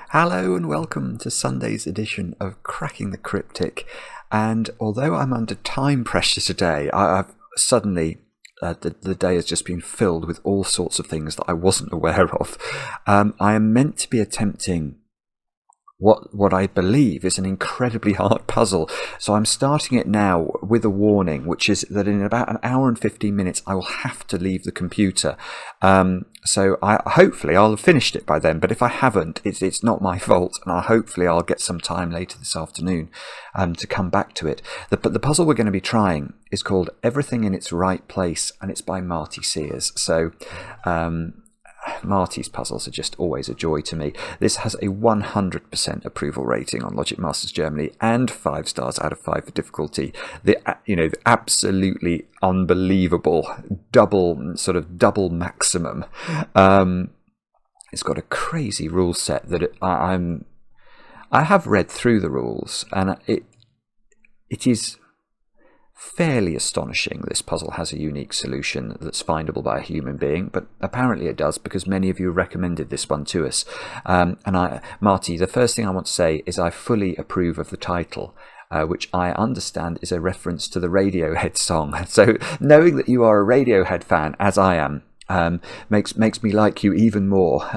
Hello and welcome to Sunday's edition of Cracking the Cryptic. And although I'm under time pressure today, I've suddenly the day has just been filled with all sorts of things that I wasn't aware of. I am meant to be attempting what I believe is an incredibly hard puzzle. So I'm starting it now with a warning, which is that in about an hour and 15 minutes I will have to leave the computer. So hopefully I'll have finished it by then, but if I haven't, it's not my fault, and hopefully I'll get some time later this afternoon to come back to it. But the puzzle we're going to be trying is called Everything in Its Right Place, and it's by Marty Sears. So Marty's puzzles are just always a joy to me. This has a 100% approval rating on Logic Masters Germany and 5 stars out of 5 for difficulty. The absolutely unbelievable double maximum. It's got a crazy rule set that I have read through the rules, and it is fairly astonishing. This puzzle has a unique solution that's findable by a human being, but apparently it does, because many of you recommended this one to us. Marty, the first thing I want to say is I fully approve of the title, which I understand is a reference to the Radiohead song. So knowing that you are a Radiohead fan, as I am, makes me like you even more.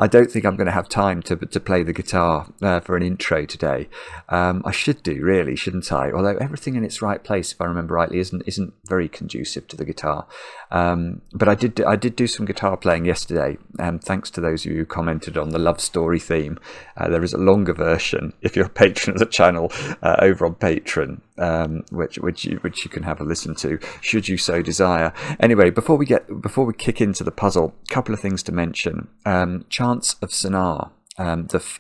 I don't think I'm going to have time to play the guitar for an intro today. I should do, really, shouldn't I? Although Everything in Its Right Place, if I remember rightly, isn't very conducive to the guitar. But I did do some guitar playing yesterday, thanks to those of you who commented on the love story theme. There is a longer version if you're a patron of the channel over on Patreon, which you can have a listen to should you so desire. Anyway, before we kick into the puzzle, a couple of things to mention. Chants of Sennaar.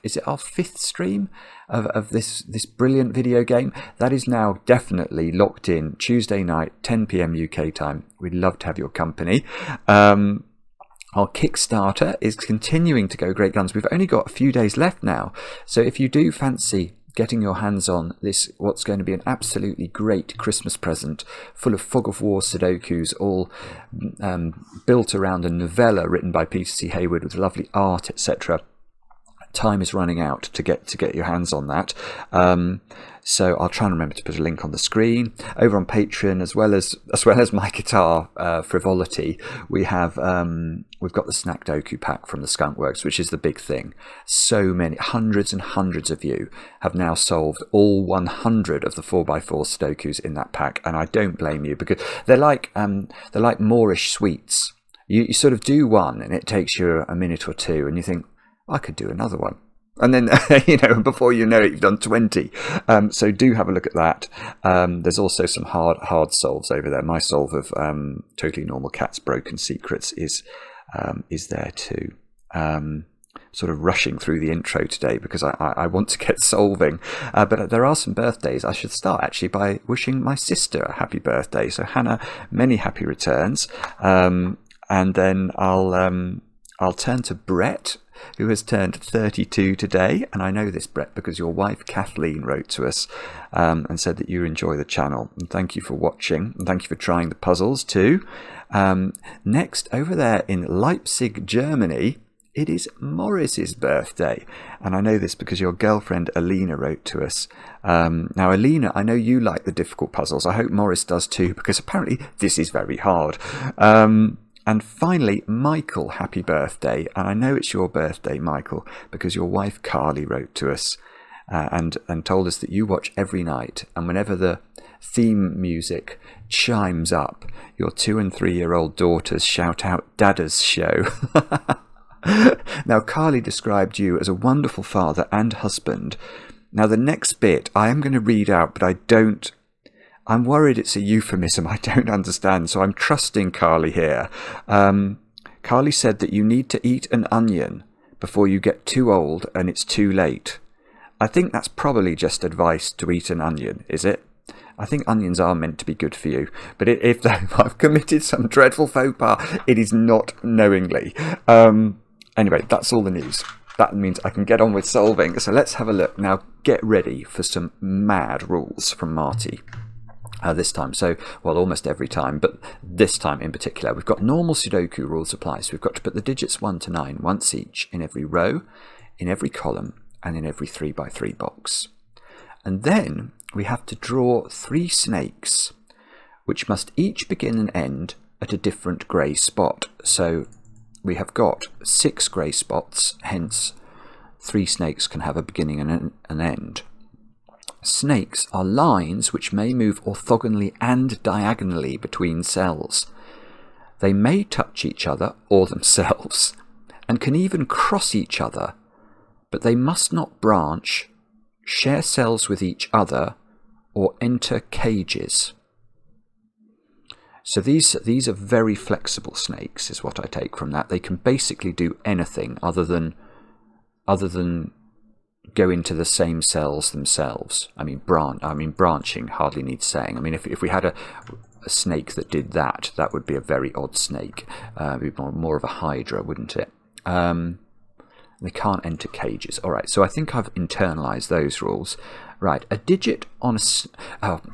Is it our 5th stream of this brilliant video game? That is now definitely locked in Tuesday night, 10 p.m. UK time. We'd love to have your company. Our Kickstarter is continuing to go great guns. We've only got a few days left now, so if you do fancy getting your hands on this, what's going to be an absolutely great Christmas present, full of fog of war Sudokus, all built around a novella written by Peter C. Hayward with lovely art, etc. Time is running out to get your hands on that. So I'll try and remember to put a link on the screen. Over on Patreon, as well as my guitar frivolity, we've got the Snackdoku pack from the Skunkworks, which is the big thing. So many, hundreds and hundreds of you have now solved all 100 of the 4x4 Sudokus in that pack, and I don't blame you, because they're like Moorish sweets. You sort of do one, and it takes you a minute or two, and you think, I could do another one. And then, before you know it, you've done 20. So do have a look at that. There's also some hard solves over there. My solve of Totally Normal Cat's Broken Secrets is there too. Sort of rushing through the intro today because I want to get solving. But there are some birthdays. I should start actually by wishing my sister a happy birthday. So Hannah, many happy returns. And then I'll turn to Brett, who has turned 32 today. And I know this, Brett, because your wife Kathleen wrote to us and said that you enjoy the channel. And thank you for watching, and thank you for trying the puzzles too. Next, over there in Leipzig, Germany, it is Morris's birthday. And I know this because your girlfriend Alina wrote to us. Now, Alina, I know you like the difficult puzzles. I hope Morris does too, because apparently this is very hard. And finally, Michael, happy birthday. And I know it's your birthday, Michael, because your wife Carly wrote to us and told us that you watch every night. And whenever the theme music chimes up, your 2- and 3-year-old daughters shout out Dada's show. Now, Carly described you as a wonderful father and husband. Now, the next bit I am going to read out, but I'm worried it's a euphemism I don't understand, so I'm trusting Carly here. Carly said that you need to eat an onion before you get too old and it's too late. I think that's probably just advice to eat an onion, is it? I think onions are meant to be good for you, but if I've committed some dreadful faux pas, it is not knowingly. Anyway, that's all the news. That means I can get on with solving. So let's have a look. Now get ready for some mad rules from Marty. This time, almost every time, but this time in particular, we've got normal Sudoku rules apply. So we've got to put the digits 1 to 9 once each in every row, in every column and in every 3 by 3 box. And then we have to draw 3 snakes, which must each begin and end at a different grey spot. So we have got 6 grey spots, hence 3 snakes can have a beginning and an end. Snakes are lines which may move orthogonally and diagonally between cells. They may touch each other or themselves, and can even cross each other, but they must not branch, share cells with each other, or enter cages. So these are very flexible snakes, is what I take from that. They can basically do anything other than go into the same cells themselves. I mean, branching hardly needs saying. I mean, if we had a snake that did that, that would be a very odd snake. It'd be more of a hydra, wouldn't it? They can't enter cages. All right, so I think I've internalized those rules. Right, a digit on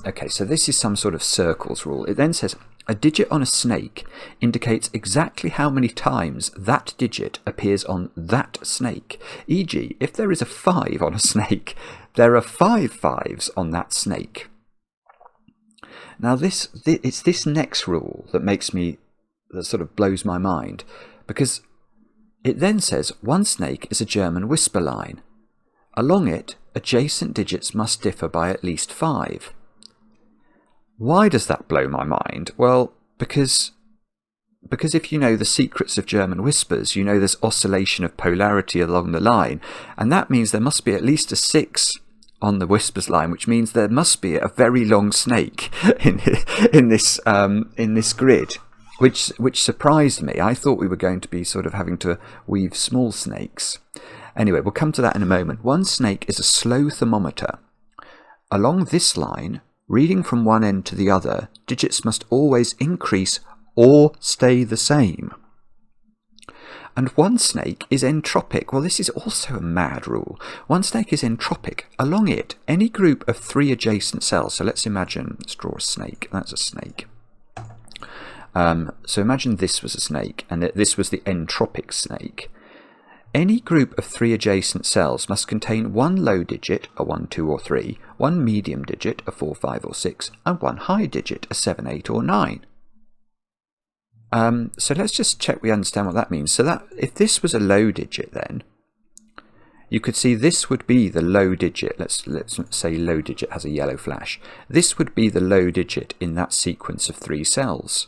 okay, so this is some sort of circles rule. It then says, a digit on a snake indicates exactly how many times that digit appears on that snake. E.g., if there is a 5 on a snake, there are 5 5s on that snake. Now it's this next rule that sort of blows my mind, because it then says one snake is a German whisper line. Along it, adjacent digits must differ by at least 5. Why does that blow my mind? Well, because if you know the secrets of German whispers, you know there's oscillation of polarity along the line, and that means there must be at least a 6 on the whispers line, which means there must be a very long snake in this grid, which surprised me. I thought we were going to be sort of having to weave small snakes. Anyway, we'll come to that in a moment. One snake is a slow thermometer. Along this line, reading from one end to the other, digits must always increase or stay the same. And one snake is entropic. Well, this is also a mad rule. One snake is entropic. Along it, any group of 3 adjacent cells. So let's draw a snake. That's a snake. So imagine this was a snake, and this was the entropic snake. Any group of 3 adjacent cells must contain one low digit, a 1, 2 or 3, one medium digit, a 4, 5 or 6, and one high digit, a 7, 8 or 9. So let's just check we understand what that means. So that if this was a low digit, then you could see this would be the low digit. Let's say low digit has a yellow flash. This would be the low digit in that sequence of 3 cells.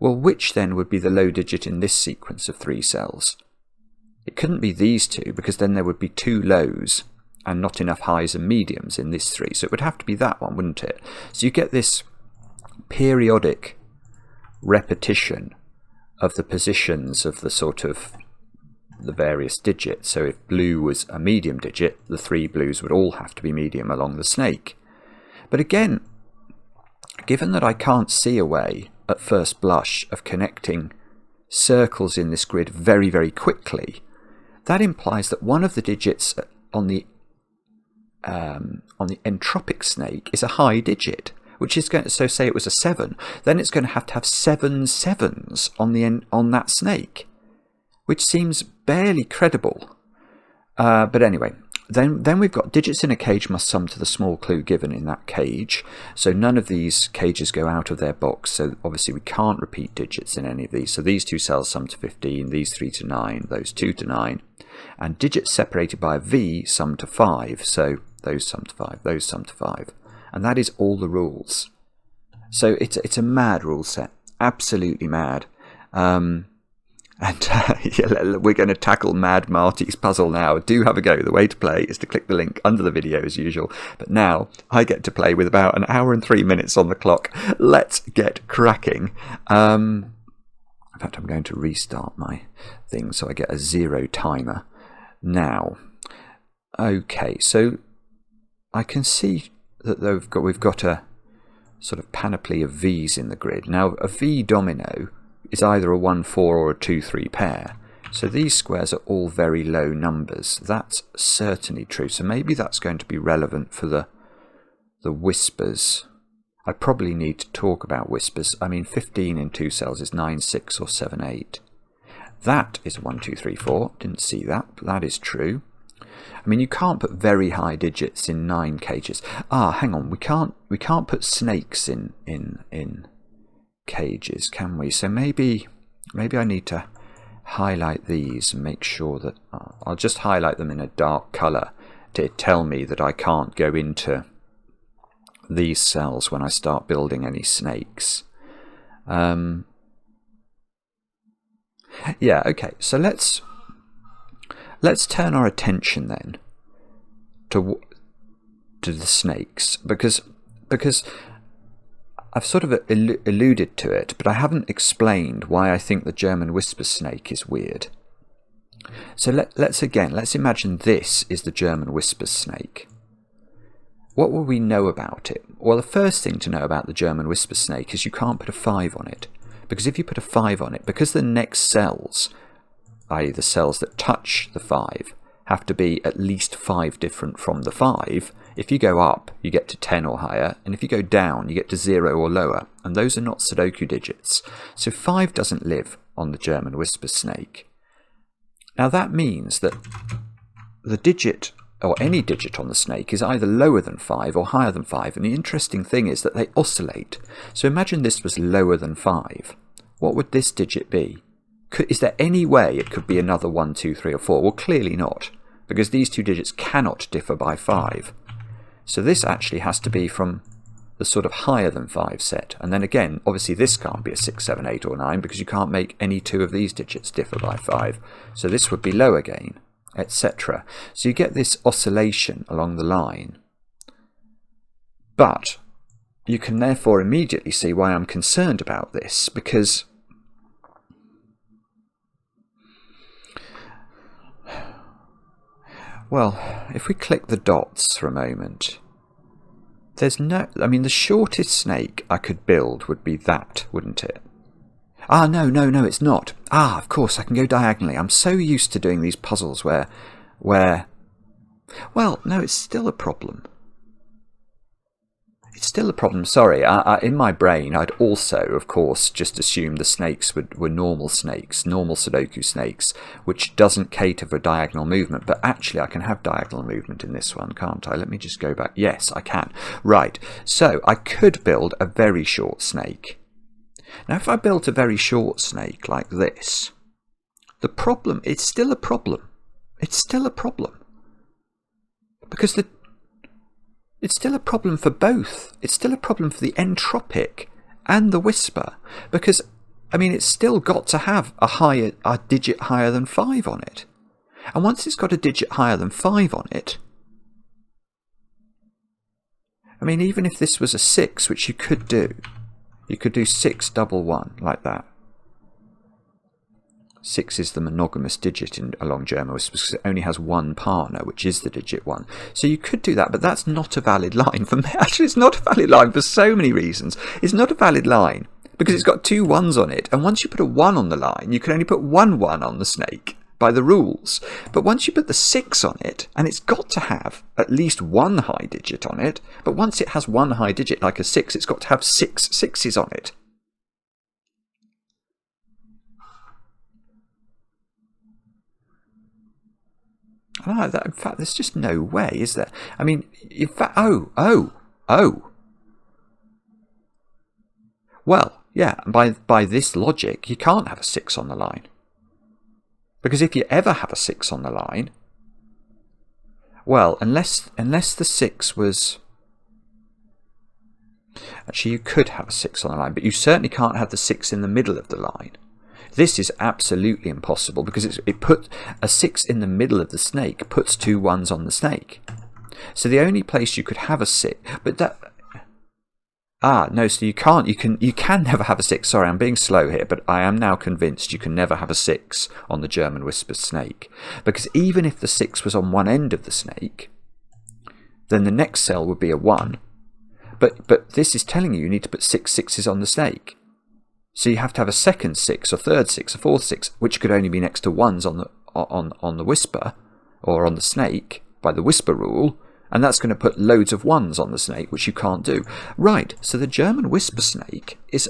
Well, which then would be the low digit in this sequence of 3 cells? It couldn't be these 2, because then there would be 2 lows and not enough highs and mediums in this 3. So it would have to be that one, wouldn't it? So you get this periodic repetition of the positions of the various digits. So if blue was a medium digit, the 3 blues would all have to be medium along the snake. But again, given that I can't see a way at first blush of connecting circles in this grid very, very quickly, that implies that one of the digits on the entropic snake is a high digit, which is going to, so say it was a 7, then it's going to have 7 7s on that snake, which seems barely credible. But anyway, then we've got digits in a cage must sum to the small clue given in that cage. So none of these cages go out of their box. So obviously we can't repeat digits in any of these. So these 2 cells sum to 15, these 3 to 9, those 2 to 9. And digits separated by a V sum to 5. So those sum to 5, those sum to 5. And that is all the rules. So it's a mad rule set. Absolutely mad. Yeah, we're going to tackle Mad Marty's puzzle now. Do have a go. The way to play is to click the link under the video as usual. But now I get to play with about 1 hour and 3 minutes on the clock. Let's get cracking. In fact, I'm going to restart my thing so I get a 0 timer now. Okay, so I can see that we've got a sort of panoply of V's in the grid. Now, a V domino is either a 1, 4 or a 2, 3 pair. So these squares are all very low numbers. That's certainly true. So maybe that's going to be relevant for the whispers. I probably need to talk about whispers. I mean, 15 in 2 cells is 9, 6 or 7, 8. That is 1, 2, 3, 4. Didn't see that, but that is true. I mean, you can't put very high digits in 9 cages. Ah, hang on, we can't put snakes in cages, can we? So maybe I need to highlight these and make sure that I'll just highlight them in a dark color to tell me that I can't go into these cells when I start building any snakes. Yeah, okay, so let's turn our attention then to the snakes, because I've sort of alluded to it, but I haven't explained why I think the German whisper snake is weird. So let's imagine this is the German whisper snake. What will we know about it? Well, the first thing to know about the German whisper snake is you can't put a 5 on it, because if you put a 5 on it, because the next cells, i.e. the cells that touch the 5, have to be at least 5 different from the 5. If you go up, you get to 10 or higher, and if you go down, you get to 0 or lower, and those are not Sudoku digits. So 5 doesn't live on the German whisper snake. Now that means that the digit, or any digit on the snake, is either lower than 5 or higher than 5, and the interesting thing is that they oscillate. So imagine this was lower than 5. What would this digit be? Is there any way it could be another 1, 2, 3 or 4? Well, clearly not, because these two digits cannot differ by 5. So this actually has to be from the sort of higher than 5 set. And then again, obviously this can't be a 6, 7, 8 or 9, because you can't make any two of these digits differ by 5. So this would be low again, etc. So you get this oscillation along the line. But you can therefore immediately see why I'm concerned about this, because well, if we click the dots for a moment, there's no, I mean, the shortest snake I could build would be that, wouldn't it? Ah, no, it's not. Ah, of course, I can go diagonally. I'm so used to doing these puzzles where, well, no, it's still a problem. It's still a problem, sorry. In my brain, I'd also, of course, just assumed the snakes were normal snakes, normal Sudoku snakes, which doesn't cater for diagonal movement. But actually, I can have diagonal movement in this one, can't I? Let me just go back. Yes, I can. Right, so I could build a very short snake. Now, if I built a very short snake like this, the problem, it's still a problem. It's still a problem. Because it's still a problem for both. It's still a problem for the entropic and the whisper, because, I mean, it's still got to have a digit higher than 5 on it. And once it's got a digit higher than 5 on it, I mean, even if this was a 6, which you could do 6 double 1 like that. 6 is the monogamous digit along German whispers, because it only has one partner, which is the digit 1. So you could do that, but that's not a valid line for me. Actually, it's not a valid line for so many reasons. It's not a valid line because it's got 2 1s on it, and once you put a 1 on the line, you can only put 1 1 on the snake by the rules. But once you put the 6 on it, and it's got to have at least 1 high digit on it, but once it has 1 high digit like a 6, it's got to have 6 6s on it. No, in fact, there's just no way, is there? I mean, in fact, oh. Well, yeah, by this logic, you can't have a 6 on the line. Because if you ever have a 6 on the line, well, unless the 6 was... Actually, you could have a 6 on the line, but you certainly can't have the 6 in the middle of the line. This is absolutely impossible, because it put a 6 in the middle of the snake puts 2 1s on the snake. So the only place you could have a 6, but that... Ah, no, so you can't, you can never have a 6. Sorry, I'm being slow here, but I am now convinced you can never have a 6 on the German whisper snake. Because even if the 6 was on one end of the snake, then the next cell would be a 1. But this is telling you need to put 6 6s on the snake. So you have to have a second 6, a third 6, a fourth 6, which could only be next to 1s on the whisper, or on the snake, by the whisper rule, and that's going to put loads of 1s on the snake, which you can't do. Right, so the German whisper snake is...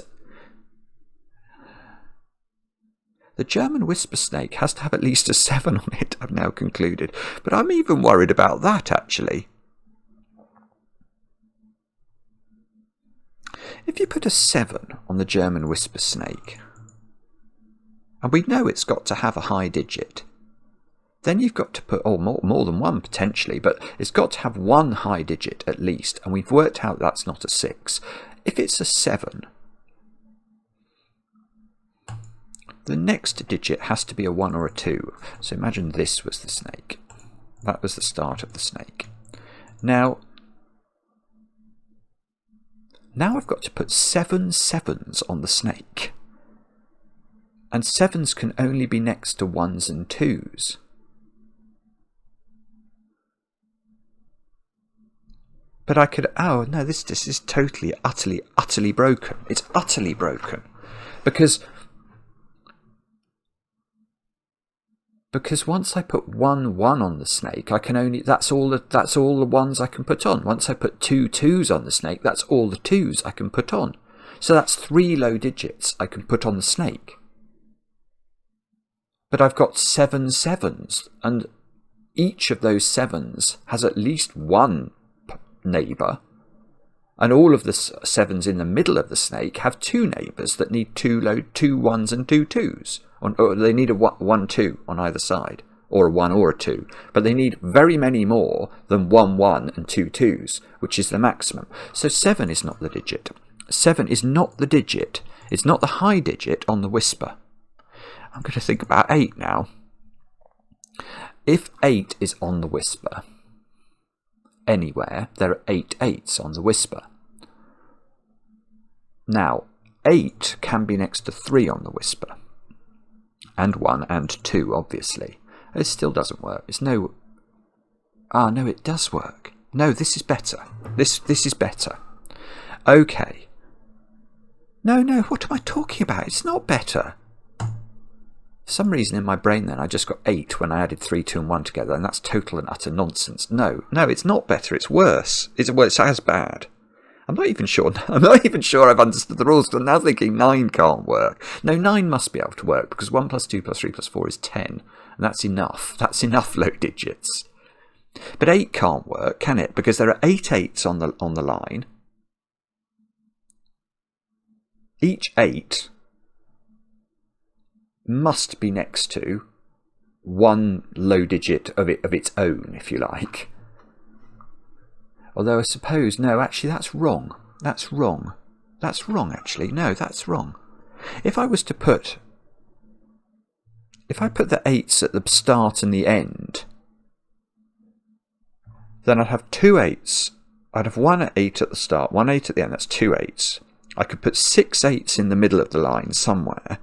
The German whisper snake has to have at least a 7 on it, I've now concluded. But I'm even worried about that, actually. If you put a 7 on the German whisper snake, and we know it's got to have a high digit, then you've got to put, or more than one potentially, but it's got to have one high digit at least, and we've worked out that's not a 6. If it's a 7, the next digit has to be a 1 or a 2. So imagine this was the snake. That was the start of the snake. Now I've got to put 7 sevens on the snake. And 7s can only be next to 1s and 2s. But I could, oh no, this is totally, utterly broken. It's utterly broken. Because once I put 1 1 on the snake, I can only, that's all the 1s I can put on. Once I put 2 2s on the snake, that's all the 2s I can put on. So that's 3 low digits I can put on the snake. But I've got 7 sevens, and each of those 7s has at least one neighbour, and all of the 7s in the middle of the snake have 2 neighbours that need 2 1s and 2 2s. Or they need a 1 2 on either side, or a 1 or a 2, but they need very many more than 1 1 and 2 2s, which is the maximum. So 7 is not the digit. 7 is not the digit. It's not the high digit on the whisper. I'm going to think about 8 now. If 8 is on the whisper anywhere, there are 8 8s on the whisper. Now, 8 can be next to 3 on the whisper. And 1 and 2, obviously. It still doesn't work. It's no... Ah, no, it does work. No, this is better. This is better. Okay. No, what am I talking about? It's not better. For some reason in my brain then, I just got 8 when I added 3, 2 and 1 together, and that's total and utter nonsense. No, it's not better. It's worse. It's as bad. I'm not even sure I've understood the rules, because I'm now thinking 9 can't work. No, 9 must be able to work, because 1 plus 2 plus 3 plus 4 is 10, and that's enough. That's enough low digits. But 8 can't work, can it? Because there are 8 8s on the line. Each 8 must be next to one low digit of its own, if you like. Although I suppose, no, actually that's wrong. That's wrong, actually. No, that's wrong. If I put the 8s at the start and the end, then I'd have 2 8s. I'd have 1 8 at the start, 1 8 at the end, that's 2 8s. I could put 6 8s in the middle of the line somewhere.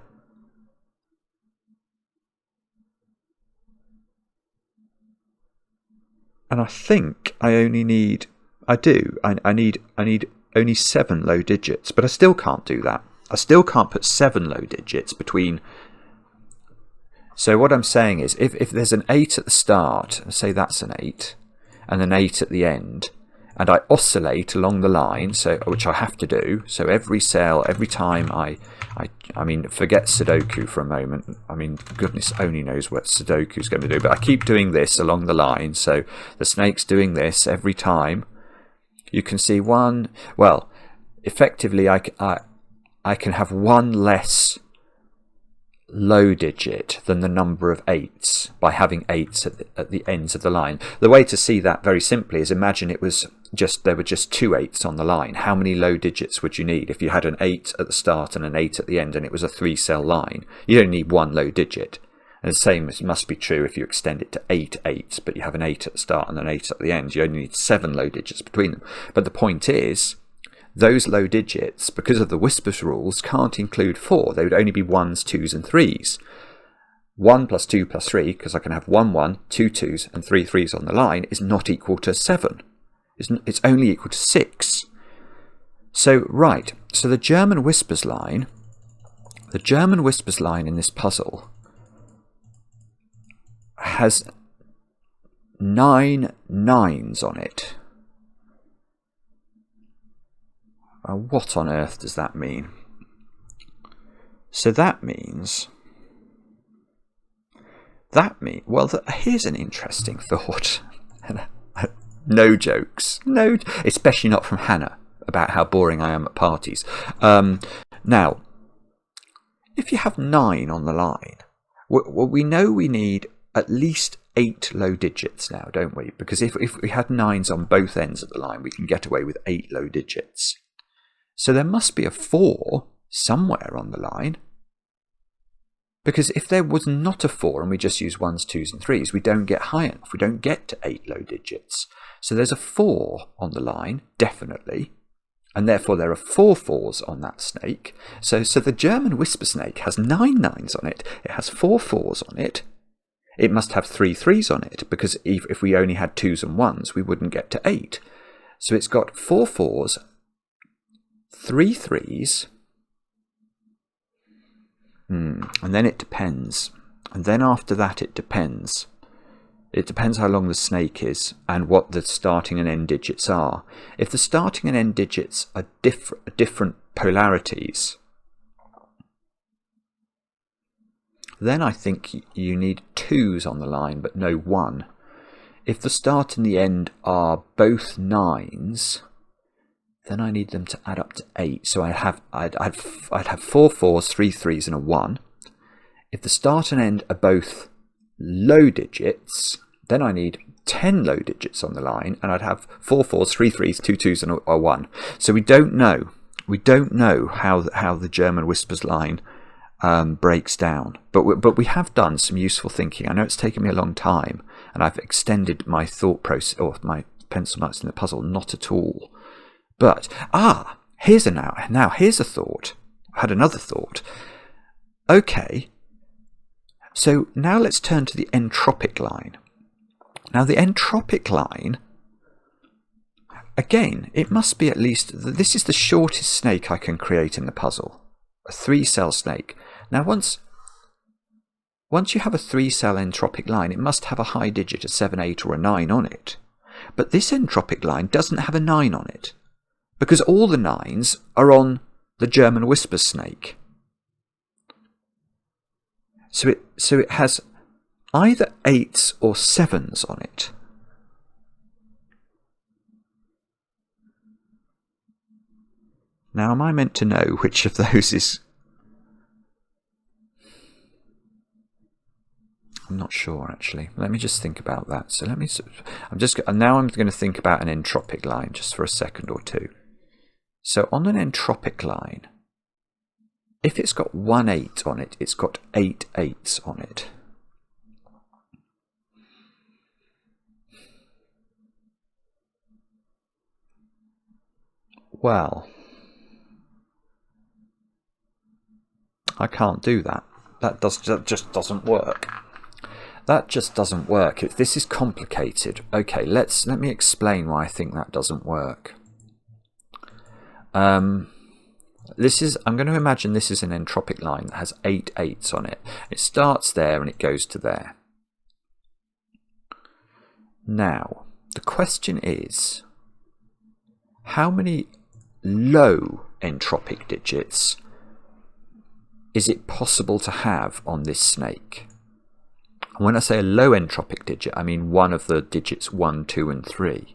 And I think I only need... I need only 7 low digits, but I still can't do that. I still can't put 7 low digits between. So what I'm saying is, if there's an 8 at the start, say that's an 8, and an 8 at the end, and I oscillate along the line, which I have to do. So every cell, every time I mean, forget Sudoku for a moment. I mean, goodness only knows what Sudoku is going to do. But I keep doing this along the line. So the snake's doing this every time. You can see one. Well, effectively, I can have one less low digit than the number of 8s by having 8s at the ends of the line. The way to see that very simply is imagine there were just 2 8s on the line. How many low digits would you need if you had an 8 at the start and an 8 at the end and it was a 3-cell line? You only need 1 low digit. And the same must be true if you extend it to 8 8s, but you have an 8 at the start and an 8 at the end. You only need 7 low digits between them. But the point is, those low digits, because of the whispers rules, can't include 4. They would only be 1s, 2s and 3s. 1 plus 2 plus 3, because I can have 1 1, 2 2s and 3 3s on the line, is not equal to 7. It's only equal to 6. So, right, so the German whispers line in this puzzle has 9 9s on it. What on earth does that mean? So that means that means, well, here's an interesting thought. No jokes, no, especially not from Hannah, about how boring I am at parties. Now, if you have 9 on the line, well, we know we need at least 8 low digits now, don't we? Because if we had 9s on both ends of the line, we can get away with 8 low digits. So there must be a 4 somewhere on the line. Because if there was not a 4 and we just use 1s, 2s and 3s, we don't get high enough. We don't get to 8 low digits. So there's a 4 on the line, definitely. And therefore there are 4 4s on that snake. So the German whisper snake has 9 9s on it. It has 4 4s on it. It must have 3 3s on it, because if we only had 2s and 1s, we wouldn't get to 8. So it's got 4 4s, 3 3s, and then it depends. And then after that it depends. It depends how long the snake is and what the starting and end digits are. If the starting and end digits are different polarities, then I think you need 2s on the line but no 1. If the start and the end are both 9s, then I need them to add up to 8. So I'd have 4 4s, 3 3s and a 1. If the start and end are both low digits, then I need 10 low digits on the line, and I'd have 4 4s, 3 3s, 2 2s and a 1. So we don't know. We don't know how the German whispers line breaks down. But we have done some useful thinking. I know it's taken me a long time, and I've extended my thought process, or my pencil marks in the puzzle, not at all. But, here's a thought. I had another thought. Okay, so now let's turn to the entropic line. Now the entropic line, again, it must be at least, this is the shortest snake I can create in the puzzle. A 3-cell snake. Now once you have a 3-cell entropic line, it must have a high digit, a 7, 8 or a 9 on it. But this entropic line doesn't have a 9 on it, because all the 9s are on the German whisper snake. So it has either 8s or 7s on it. Now, am I meant to know which of those is? I'm not sure, actually. Let me just think about that. So I'm going to think about an entropic line just for a second or two. So on an entropic line, if it's got 1 8 on it, it's got 8 8s on it. Well, I can't do that. That just doesn't work. That just doesn't work. This is complicated. Okay, let me explain why I think that doesn't work. I'm going to imagine this is an entropic line that has 8 8s on it. It starts there and it goes to there. Now, the question is, how many low entropic digits is it possible to have on this snake? And when I say a low entropic digit, I mean one of the digits 1, 2 and 3.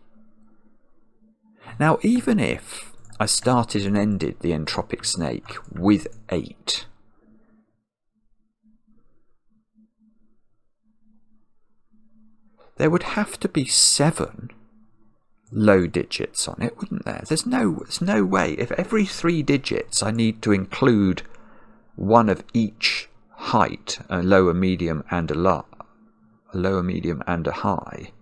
Now, even if I started and ended the entropic snake with 8, there would have to be 7 low digits on it, wouldn't there? There's no way. If every 3 digits I need to include one of each height, a lower, medium and a lower, medium and a high,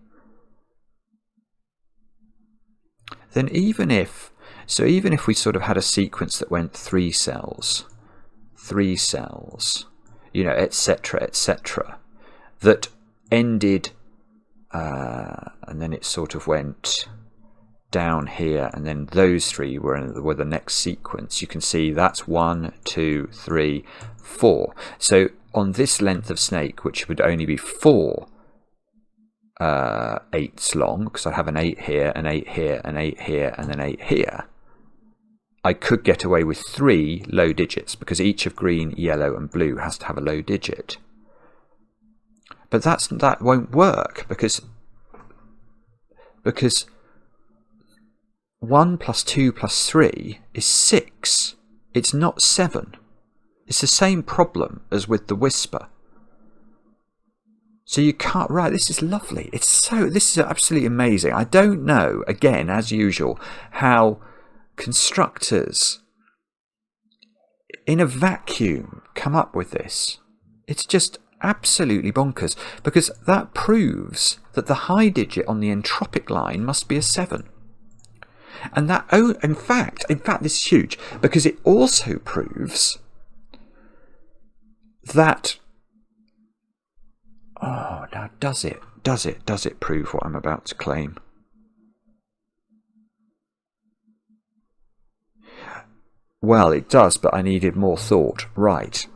then even if we sort of had a sequence that went 3 cells, etc., that ended, and then it sort of went down here, and then those 3 were the next sequence. You can see that's 1, 2, 3, 4. So on this length of snake, which would only be 4 8s long, because I have an 8 here, an 8 here, an 8 here, and an 8 here, I could get away with 3 low digits, because each of green, yellow and blue has to have a low digit. But that won't work because 1 plus 2 plus 3 is 6. It's not 7. It's the same problem as with the whisper. So you can't, right, this is lovely. This is absolutely amazing. I don't know, again, as usual, how constructors in a vacuum come up with this. It's just absolutely bonkers, because that proves that the high digit on the entropic line must be a 7. And that, in fact, this is huge, because it also proves that, now does it prove what I'm about to claim? Well, it does, but I needed more thought. Right.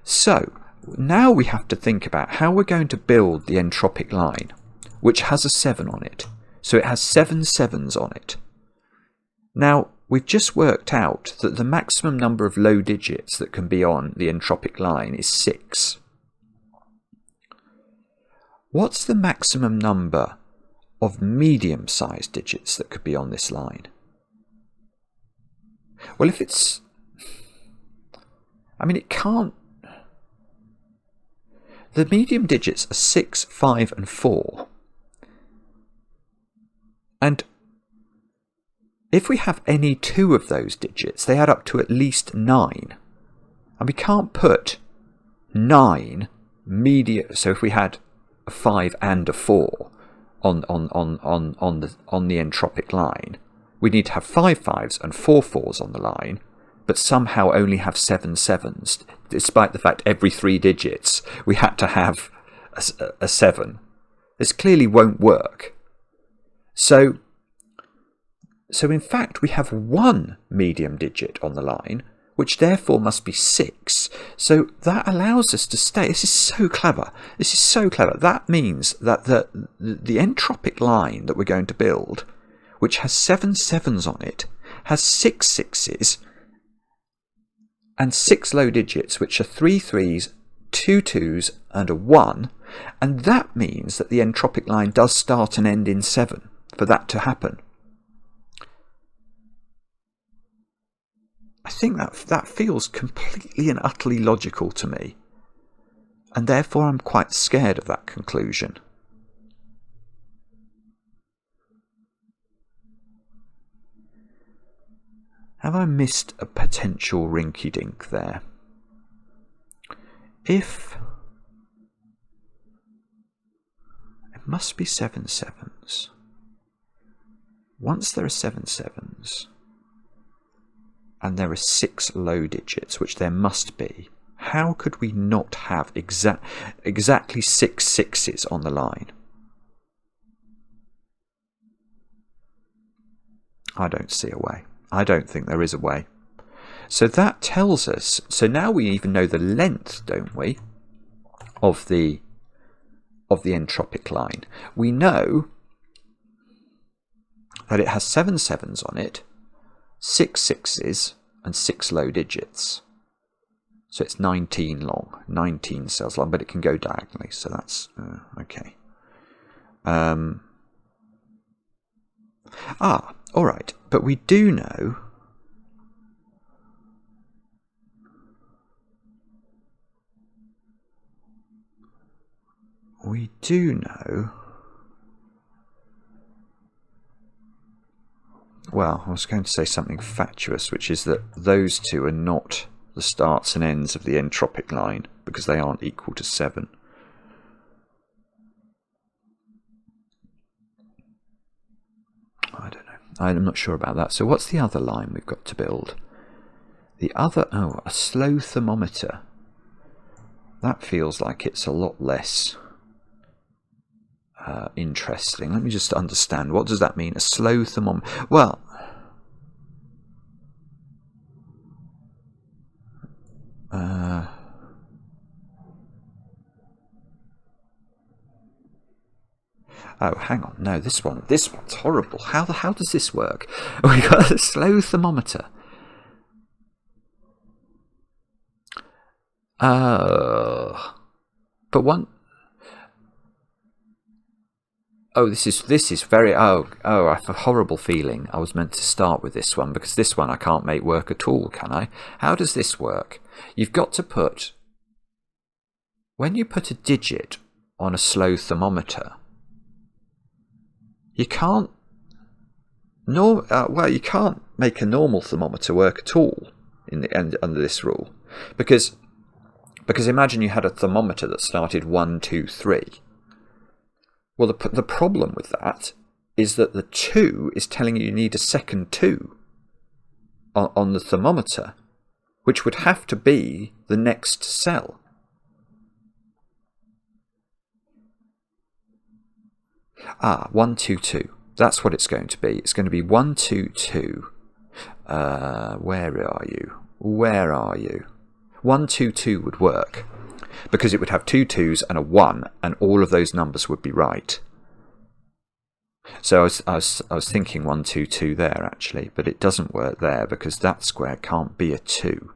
So, now we have to think about how we're going to build the entropic line, which has a 7 on it. So it has 7 sevens on it. Now, we've just worked out that the maximum number of low digits that can be on the entropic line is 6. What's the maximum number of medium-sized digits that could be on this line? Well, if it's... it can't... The medium digits are 6, 5 and 4. And if we have any two of those digits, they add up to at least 9. And we can't put 9 so if we had a 5 and a 4 on the entropic line, we need to have 5 5s and 4 4s on the line, but somehow only have 7 sevens, despite the fact every 3 digits we had to have a 7. This clearly won't work. So in fact, we have 1 medium digit on the line, which therefore must be 6. So that allows us to stay. This is so clever. That means that the entropic line that we're going to build, which has 7 sevens on it, has 6 sixes and 6 low digits, which are 3 3s, 2 2s and a 1. And that means that the entropic line does start and end in 7 for that to happen. I think that feels completely and utterly logical to me, and therefore I'm quite scared of that conclusion. Have I missed a potential rinky-dink there? If it must be 7 sevens. Once there are 7 sevens, and there are 6 low digits, which there must be, how could we not have exactly 6 sixes on the line? I don't see a way. I don't think there is a way. So that tells us, so now we even know the length, don't we, of the entropic line. We know that it has 7 sevens on it, 6 sixes and 6 low digits. So it's 19 long, 19 cells long, but it can go diagonally, so that's okay. All right, but we do know well, I was going to say something fatuous, which is that those two are not the starts and ends of the entropic line because they aren't equal to 7. I don't know. I'm not sure about that. So what's the other line we've got to build? The other, a slow thermometer. That feels like it's a lot less interesting. Let me just understand. What does that mean? A slow thermometer? Well, oh, hang on. No, this one's horrible. How does this work? We got a slow thermometer. But but one... Oh, this is very... Oh, I have a horrible feeling I was meant to start with this one, because this one I can't make work at all, can I? How does this work? You've got to put... When you put a digit on a slow thermometer, you can't... well, you can't make a normal thermometer work at all in the end under this rule, because imagine you had a thermometer that started 1, 2, 3. Well, the problem with that is that the 2 is telling you need a second 2 on the thermometer, which would have to be the next cell. Ah, 1, 2, 2. That's what it's going to be. It's going to be 1, 2, 2. Where are you? Where are you? 1, 2, 2 would work, because it would have 2 2s and a 1, and all of those numbers would be right. So I was thinking 1, 2, 2 there, actually, but it doesn't work there, because that square can't be a 2.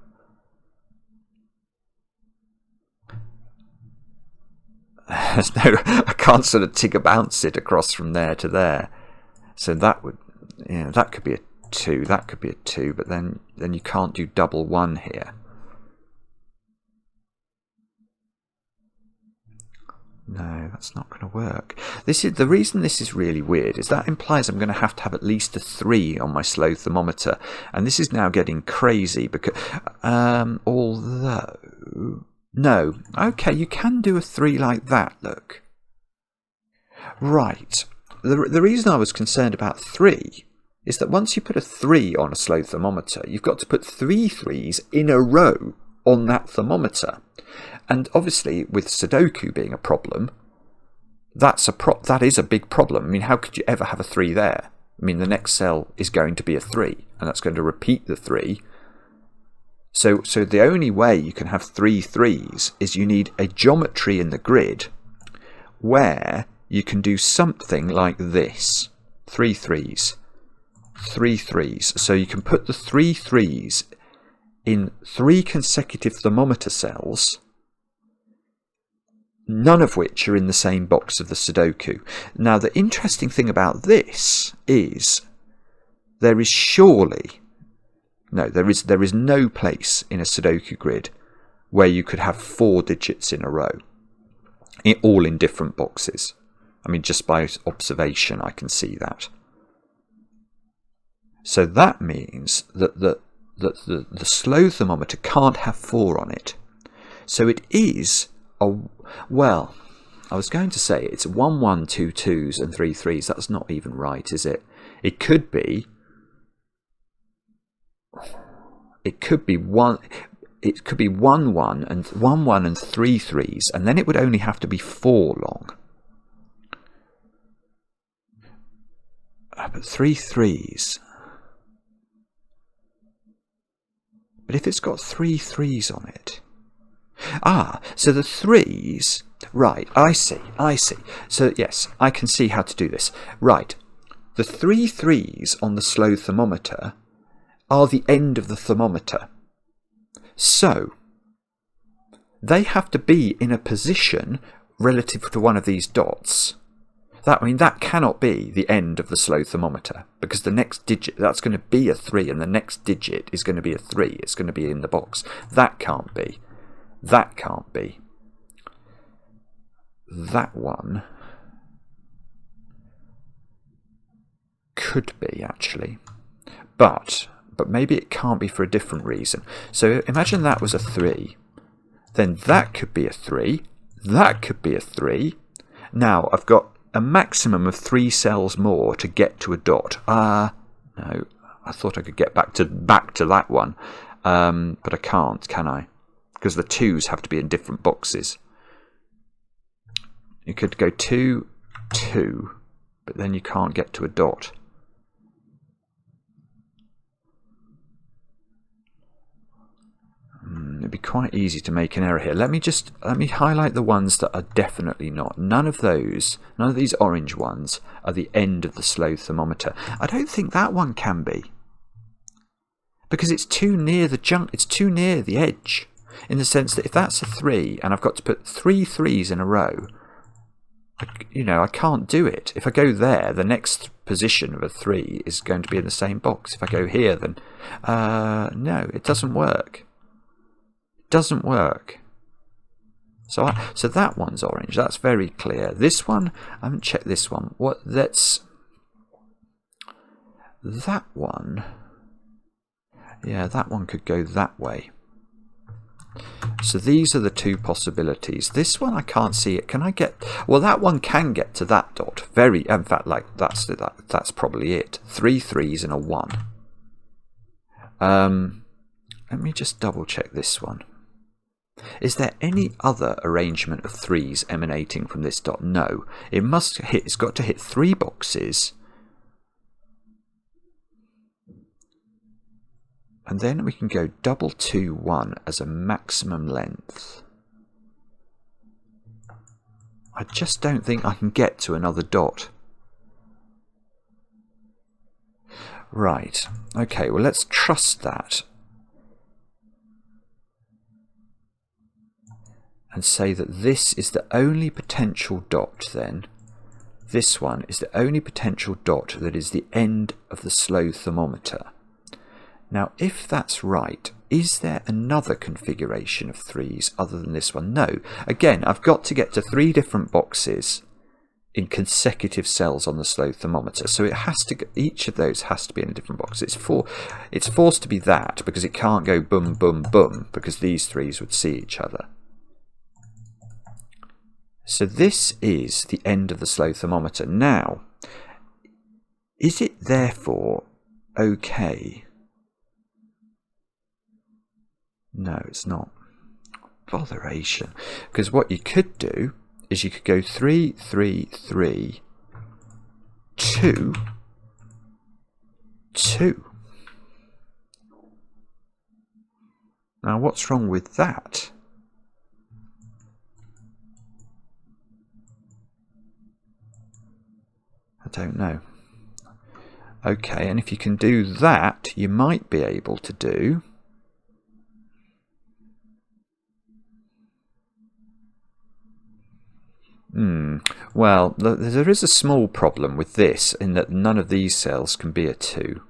There's no, I can't sort of tigger bounce it across from there to there. So that would, yeah, that could be a 2, that could be a 2, but then you can't do double 1 here. No, that's not going to work. This is the reason this is really weird, is that implies I'm going to have at least a 3 on my slow thermometer, and this is now getting crazy because although no, okay, you can do a 3 like that. Look, right. The reason I was concerned about 3 is that once you put a 3 on a slow thermometer, you've got to put 3 3s in a row on that thermometer. And obviously, with Sudoku being a problem, that is a big problem. I mean, how could you ever have a 3 there? I mean, the next cell is going to be a 3, and that's going to repeat the 3. So the only way you can have 3 3s is you need a geometry in the grid where you can do something like this. 3 3s. 3 3s. So you can put the 3 3s in 3 consecutive thermometer cells, none of which are in the same box of the Sudoku. Now, the interesting thing about this is there is no place in a Sudoku grid where you could have 4 digits in a row, all in different boxes. I mean, just by observation, I can see that. So that means that the slow thermometer can't have 4 on it. So it is well, I was going to say it's 1 1 2 2s and 3 3s. That's not even right, is it? It could be 1 1 and 1 1 and 3 3s, and then it would only have to be 4 long. But 3 3s. But if it's got 3 3s on it. Ah, so the 3s, right, I see. So yes, I can see how to do this. Right, the 3 3s on the slow thermometer are the end of the thermometer. So they have to be in a position relative to one of these dots. That cannot be the end of the slow thermometer, because the next digit, that's going to be a 3, and the next digit is going to be a 3. It's going to be in the box. That can't be. That can't be. That one could be, actually. But maybe it can't be for a different reason. So imagine that was a 3. Then that could be a 3. That could be a 3. Now I've got a maximum of 3 cells more to get to a dot. No, I thought I could get back to that one. But I can't, can I? Because the 2s have to be in different boxes. You could go 2, 2, but then you can't get to a dot. It'd be quite easy to make an error here. Let me highlight the ones that are definitely not. None of these orange ones are the end of the slow thermometer. I don't think that one can be, because it's too near the edge. in the sense that if that's a 3 and I've got to put 3 3s in a row, I can't do it. If I go there, the next position of a 3 is going to be in the same box. If I go here, then no, it doesn't work. It doesn't work. So that one's orange. That's very clear. This one, I haven't checked this one. That one. Yeah, that one could go that way. So these are the two possibilities. This one I can't see it. Can I get? Well, that one can get to that dot. In fact, like that's probably it. 3 3s and a 1. Let me just double check this one. Is there any other arrangement of 3s emanating from this dot? No. It's got to hit 3 boxes. And then we can go double 2 1 as a maximum length. I just don't think I can get to another dot. Right. Okay, well, let's trust that. And say that this is the only potential dot then. This one is the only potential dot that is the end of the slow thermometer. Now, if that's right, is there another configuration of 3s other than this one? No. Again, I've got to get to 3 different boxes in consecutive cells on the slow thermometer. So it has to. Each of those has to be in a different box. It's forced to be that because it can't go boom, boom, boom because these 3s would see each other. So this is the end of the slow thermometer. Now, is it therefore okay? No, it's not. Botheration. Because what you could do is you could go 3 3 3 2 2. Now, what's wrong with that? I don't know. Okay, and if you can do that, you might be able to do well, there is a small problem with this in that none of these cells can be a 2.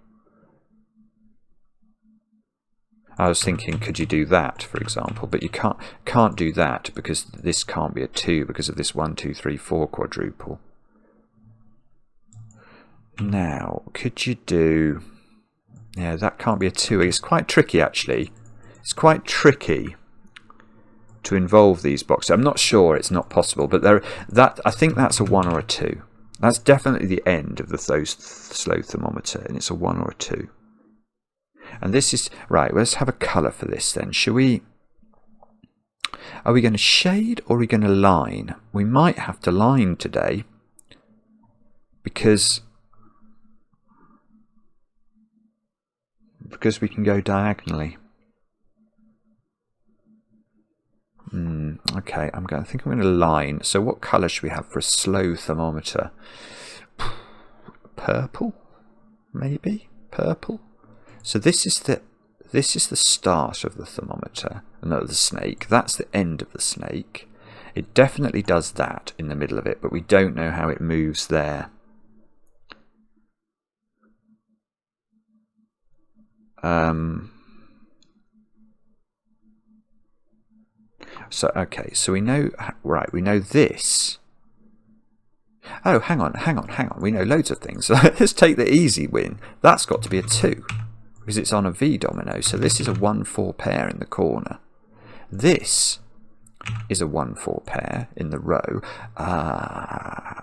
I was thinking, could you do that, for example? But you can't do that because this can't be a 2 because of this 1 2 3 4 quadruple. Now, could you do? Yeah, that can't be a 2. It's quite tricky, actually. It's quite tricky to involve these boxes. I'm not sure it's not possible, but I think that's a 1 or a 2. That's definitely the end of the slow thermometer, and it's a 1 or a 2. And this is right. Let's have a colour for this then. Shall we? Are we going to shade or are we going to line? We might have to line today because we can go diagonally. Okay, I think I'm going to line. So what colour should we have for a slow thermometer? Purple, maybe purple. So this is the start of the thermometer, no, the snake. That's the end of the snake. It definitely does that in the middle of it, but we don't know how it moves there. So okay, so we know, right, we know this. Oh, hang on. We know loads of things. Let's take the easy win. That's got to be a 2 because it's on a V domino. So this is a 1-4 pair in the corner. This is a 1-4 pair in the row.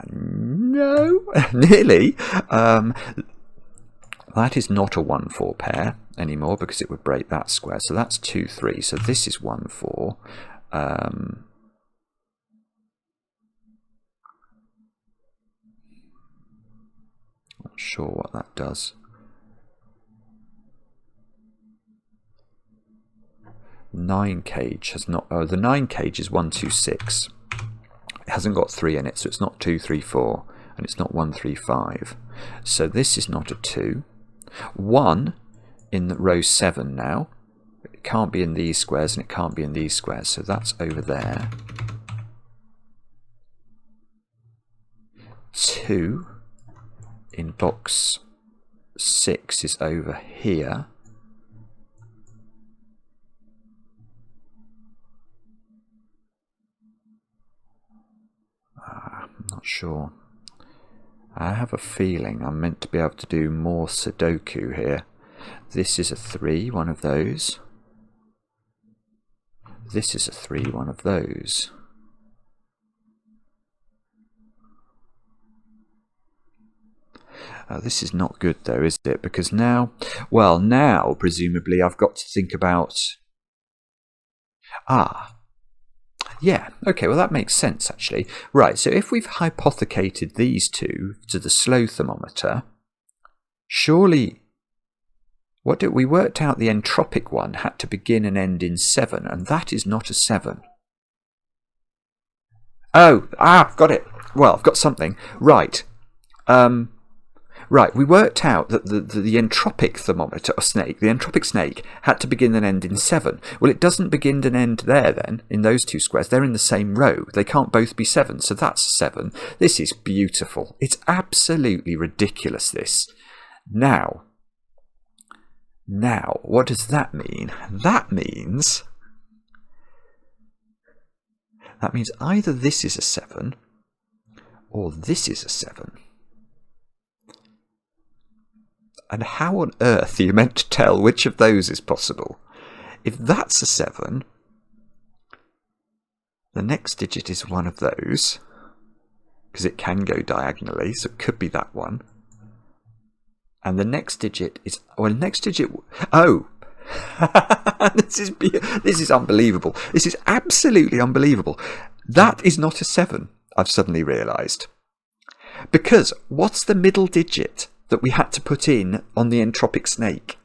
No, nearly. That is not a 1-4 pair anymore because it would break that square. So that's 2 3. So this is 1-4. Not sure what that does. The 9 cage is 1 2 6. It hasn't got 3 in it, so it's not 2 3 4, and it's not 1 3 5. So this is not a 2. 1 in the row 7 now It can't be in these squares, and it can't be in these squares, so that's over there. 2 in box 6 is over here. I'm not sure. I have a feeling I'm meant to be able to do more Sudoku here. This is a 3, one of those. This is a 3, one of those. This is not good though, is it? Because now, well, now presumably I've got to think about... Yeah, okay, well that makes sense actually. Right, so if we've hypothecated these two to the slow thermometer, surely we worked out the entropic one had to begin and end in 7, and that is not a 7. Oh, I've got it. Well, I've got something. Right. Right, we worked out that the entropic thermometer or snake, the entropic snake, had to begin and end in 7. Well, it doesn't begin and end there then, in those two squares. They're in the same row. They can't both be 7, so that's 7. This is beautiful. It's absolutely ridiculous, this. Now, what does that mean? That means either this is a 7 or this is a 7. And how on earth are you meant to tell which of those is possible? If that's a 7, the next digit is one of those, because it can go diagonally, so it could be that one. And the next digit is, well, next digit, oh! This is unbelievable. This is absolutely unbelievable. That is not a 7, I've suddenly realised. Because what's the middle digit that we had to put in on the entropic snake?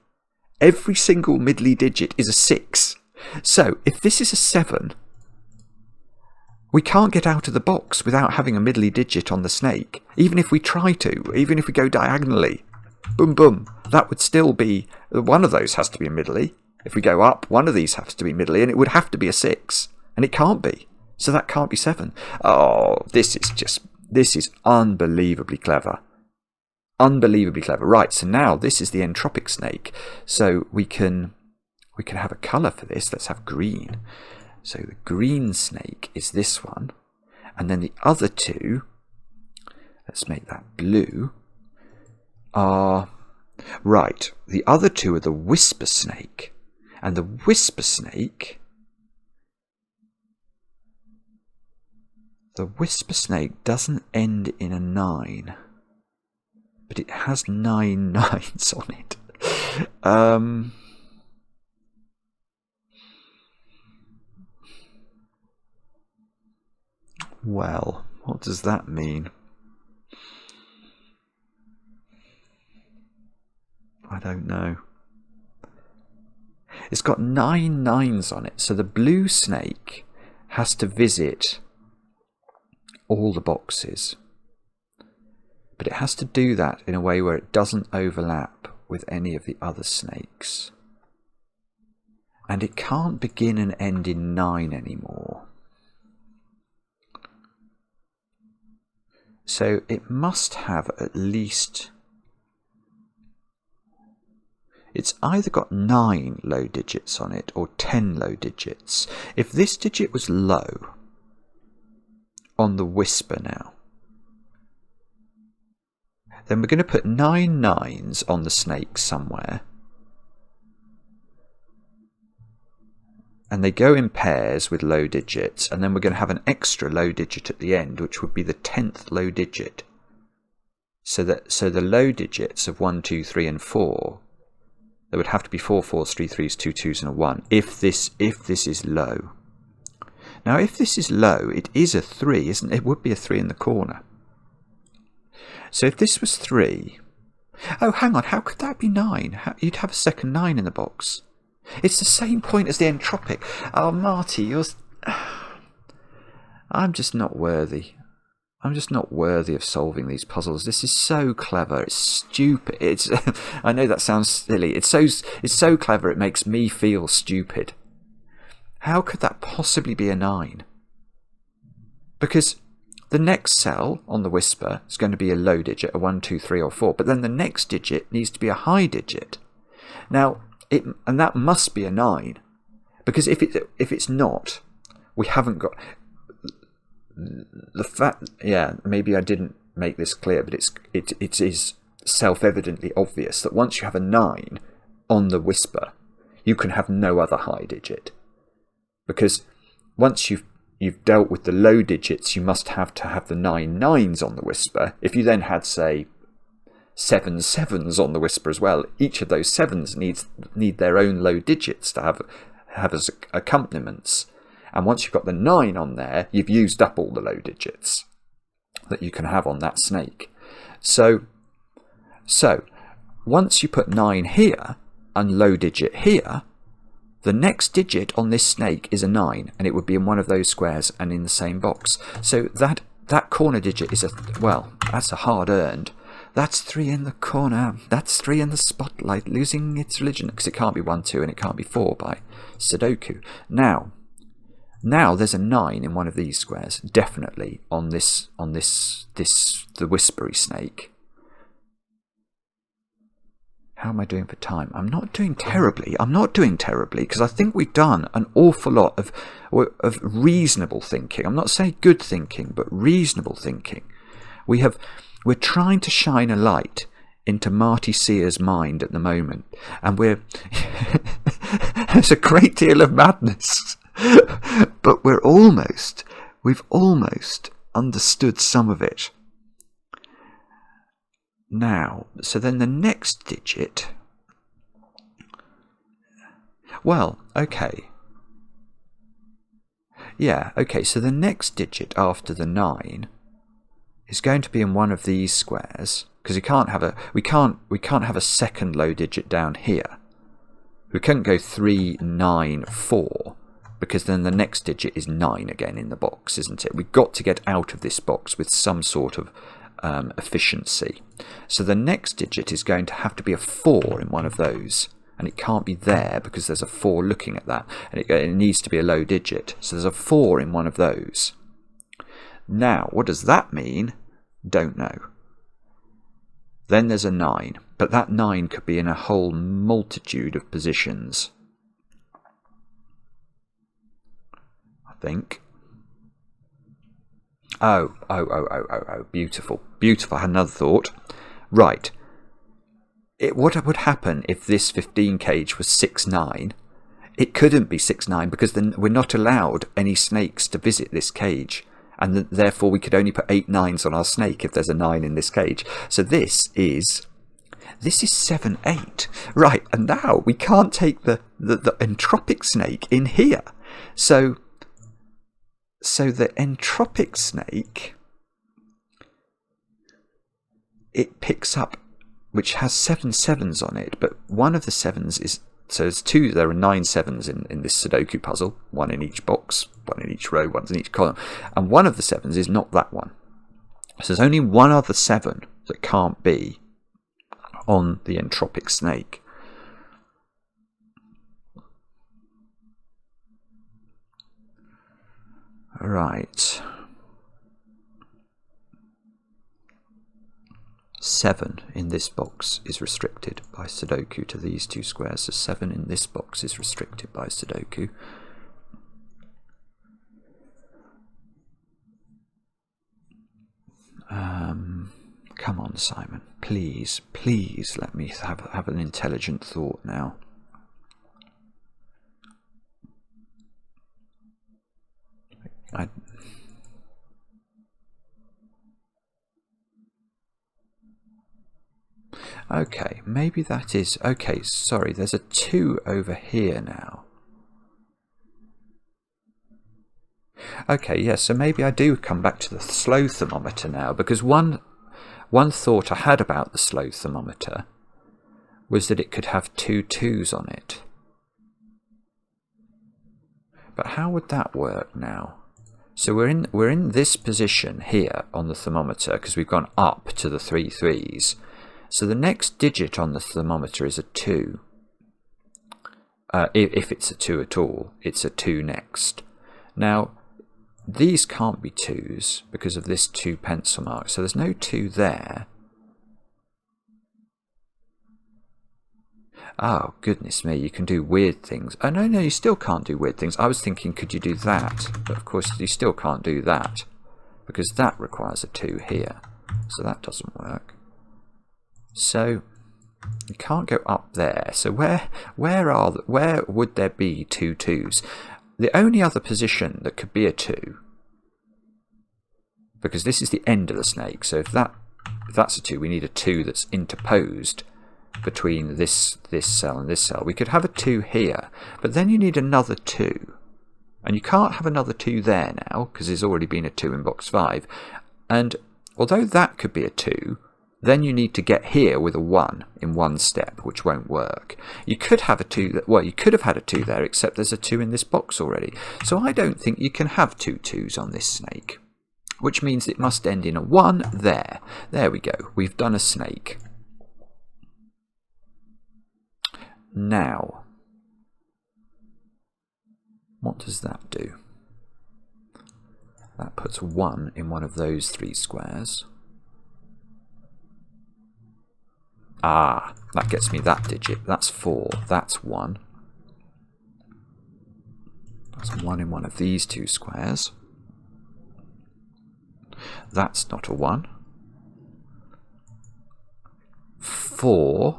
Every single middly digit is a 6. So if this is a 7, we can't get out of the box without having a middly digit on the snake. Even if we try to, even if we go diagonally, boom, boom, that would still be, one of those has to be a middly. If we go up, one of these has to be middly, and it would have to be a 6. And it can't be. So that can't be 7. Oh, this is unbelievably clever. Unbelievably clever. Right, so now this is the entropic snake. So we can have a colour for this. Let's have green. So the green snake is this one. And then the other two, let's make that blue, are... Right, the other two are the whisper snake. And the whisper snake... The whisper snake doesn't end in a 9. But it has 9 9s on it. Well, what does that mean? I don't know. It's got 9 9s on it, so the blue snake has to visit all the boxes. But it has to do that in a way where it doesn't overlap with any of the other snakes. And it can't begin and end in 9 anymore. So it must have at least... It's either got 9 low digits on it or 10 low digits. If this digit was low on the whisper now, then we're going to put 9 9s on the snake somewhere. And they go in pairs with low digits, and then we're going to have an extra low digit at the end, which would be the 10th low digit. So the low digits of 1, 2, 3 and 4, there would have to be 4 4s, 3 3s, 2 2s and a 1 if this is low. Now if this is low, it is a 3, isn't it? It would be a 3 in the corner. So if this was 3... Oh, hang on, how could that be 9? You'd have a second 9 in the box. It's the same point as the entropic. Oh, Marty, you're... I'm just not worthy. I'm just not worthy of solving these puzzles. This is so clever. It's stupid. It's I know that sounds silly. It's so clever it makes me feel stupid. How could that possibly be a 9? Because the next cell on the whisper is going to be a low digit, a 1, 2, 3 or 4, but then the next digit needs to be a high digit. Now, and that must be a 9, because if it's not, we haven't got the fact. Yeah, maybe I didn't make this clear, but it is self-evidently obvious that once you have a 9 on the whisper, you can have no other high digit, because once you've dealt with the low digits, you must have to have the 9 9s on the whisper. If you then had, say, 7 7s on the whisper as well, each of those 7s need their own low digits to have as accompaniments. And once you've got the 9 on there, you've used up all the low digits that you can have on that snake. So once you put 9 here and low digit here, the next digit on this snake is a 9, and it would be in one of those squares and in the same box. So that corner digit is that's a hard earned. That's 3 in the corner. That's 3 in the spotlight, losing its religion, because it can't be 1, 2, and it can't be 4 by Sudoku. Now there's a 9 in one of these squares, definitely on the whispery snake. How am I doing for time? I'm not doing terribly. Because I think we've done an awful lot of reasonable thinking. I'm not saying good thinking, but reasonable thinking. We're trying to shine a light into Marty Sears' mind at the moment, and there's a great deal of madness, but we've almost understood some of it. Now, so then the next digit, well, okay. Yeah, okay, so the next digit after the 9 is going to be in one of these squares, because we can't have a second low digit down here. We can't go 3, 9, 4, because then the next digit is 9 again in the box, isn't it? We've got to get out of this box with some sort of efficiency. So the next digit is going to have to be a 4 in one of those, and it can't be there because there's a 4 looking at that, and it needs to be a low digit. So there's a 4 in one of those. Now, what does that mean? Don't know. Then there's a 9, but that 9 could be in a whole multitude of positions, I think. Oh, beautiful. I had another thought. Right. What would happen if this 15 cage was 6-9? It couldn't be 6-9 because then we're not allowed any snakes to visit this cage, and therefore we could only put 8 9s on our snake if there's a 9 in this cage. So this is 7-8. Right, and now we can't take the entropic snake in here. So the entropic snake, it picks up, which has 7 7s on it, but one of the 7s is, so there are 9 7s in this Sudoku puzzle, 1 in each box, 1 in each row, 1 in each column, and one of the 7s is not that one. So there's only one other 7 that can't be on the entropic snake. Right. 7 in this box is restricted by Sudoku to these 2 squares. So 7 in this box is restricted by Sudoku. Come on, Simon. Please let me have an intelligent thought now. Okay, maybe that is... Okay, sorry, there's a 2 over here now. Okay, yeah, so maybe I do come back to the slow thermometer now, because one thought I had about the slow thermometer was that it could have 2 2s on it. But how would that work now? So we're in this position here on the thermometer because we've gone up to the 3 3s. So the next digit on the thermometer is a 2. If it's a 2 at all, it's a 2 next. Now, these can't be 2s because of this 2 pencil mark. So there's no 2 there. Oh, goodness me, you can do weird things. Oh, no, you still can't do weird things. I was thinking, could you do that? But of course, you still can't do that because that requires a 2 here. So that doesn't work. So you can't go up there. So where would there be 2 2s? The only other position that could be a 2, because this is the end of the snake. So if that's a 2, we need a 2 that's interposed between this cell and this cell. We could have a 2 here, but then you need another 2. And you can't have another 2 there now, because there's already been a 2 in box 5. And although that could be a 2, then you need to get here with a 1 in one step, which won't work. You could have a 2, well, you could have had a 2 there, except there's a 2 in this box already. So I don't think you can have 2 2s on this snake, which means it must end in a 1 there. There we go. We've done a snake. Now, what does that do? That puts 1 in one of those 3 squares. Ah, that gets me that digit. That's 4. That's 1. That's 1 in one of these 2 squares. That's not a 1. 4.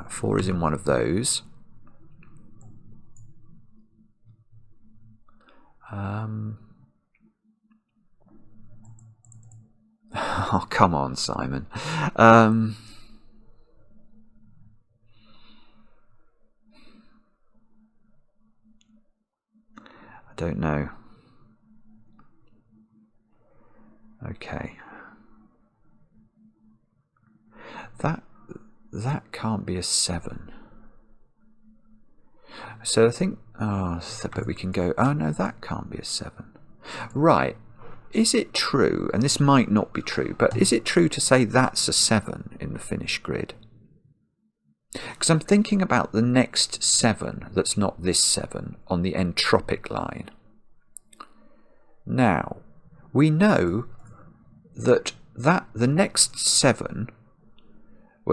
4 is in one of those. Oh, come on, Simon. I don't know. Okay. That can't be a 7. So I think, but we can go, oh no, that can't be a 7. Right. Is it true, and this might not be true, but is it true to say that's a 7 in the finished grid? Because I'm thinking about the next 7 that's not this 7 on the entropic line. Now, we know that the next 7,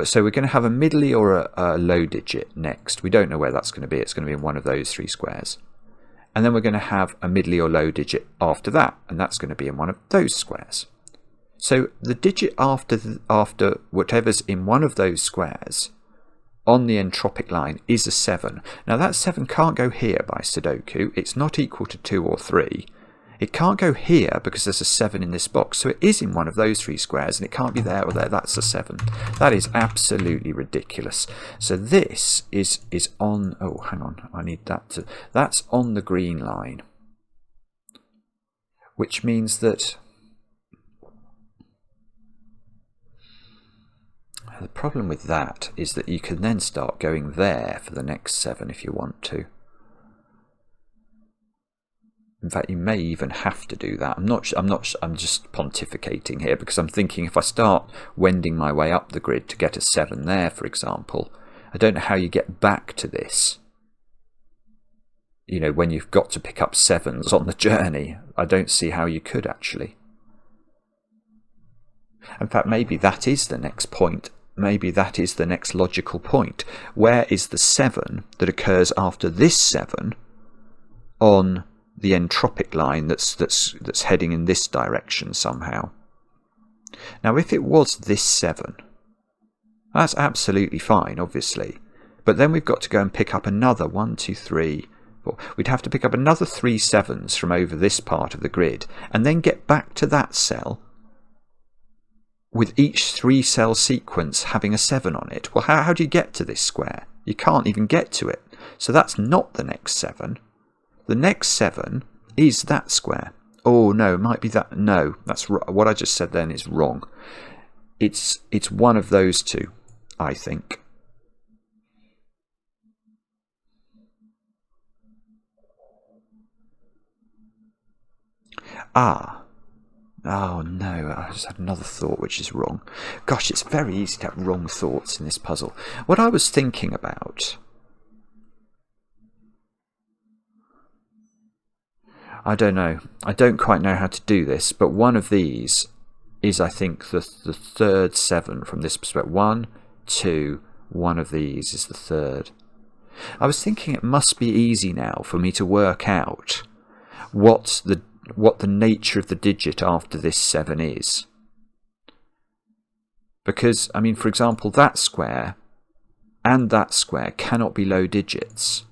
so we're going to have a middly or a low digit next. We don't know where that's going to be. It's going to be in one of those 3 squares. And then we're going to have a middly or low digit after that, and that's going to be in one of those squares. So the digit after whatever's in one of those squares on the entropic line is a 7. Now that 7 can't go here by Sudoku. It's not equal to 2 or 3. It can't go here because there's a 7 in this box, so it is in one of those 3 squares, and it can't be there or there. That's a 7. That is absolutely ridiculous. So this is on... Oh, hang on. I need that to... That's on the green line, which means that... The problem with that is that you can then start going there for the next 7 if you want to. In fact, you may even have to do that. I'm just pontificating here because I'm thinking if I start wending my way up the grid to get a 7 there, for example, I don't know how you get back to this. You know, when you've got to pick up 7s on the journey, I don't see how you could actually. In fact, maybe that is the next point. Maybe that is the next logical point. Where is the 7 that occurs after this 7 on the entropic line that's heading in this direction somehow? Now, if it was this 7, that's absolutely fine, obviously. But then we've got to go and pick up another 1, 2, 3, 4. We'd have to pick up another 3 7s from over this part of the grid, and then get back to that cell with each 3-cell sequence having a 7 on it. Well, how do you get to this square? You can't even get to it. So that's not the next 7. The next 7 is that square. Oh no, it might be that. No, that's what I just said then is wrong. It's one of those 2, I think. Ah. Oh no, I just had another thought which is wrong. Gosh, it's very easy to have wrong thoughts in this puzzle. What I was thinking about... I don't know. I don't quite know how to do this, but one of these is, I think, the third 7 from this perspective. 1, 2, one of these is the third. I was thinking it must be easy now for me to work out what the nature of the digit after this 7 is. Because, I mean, for example, that square and that square cannot be low digits,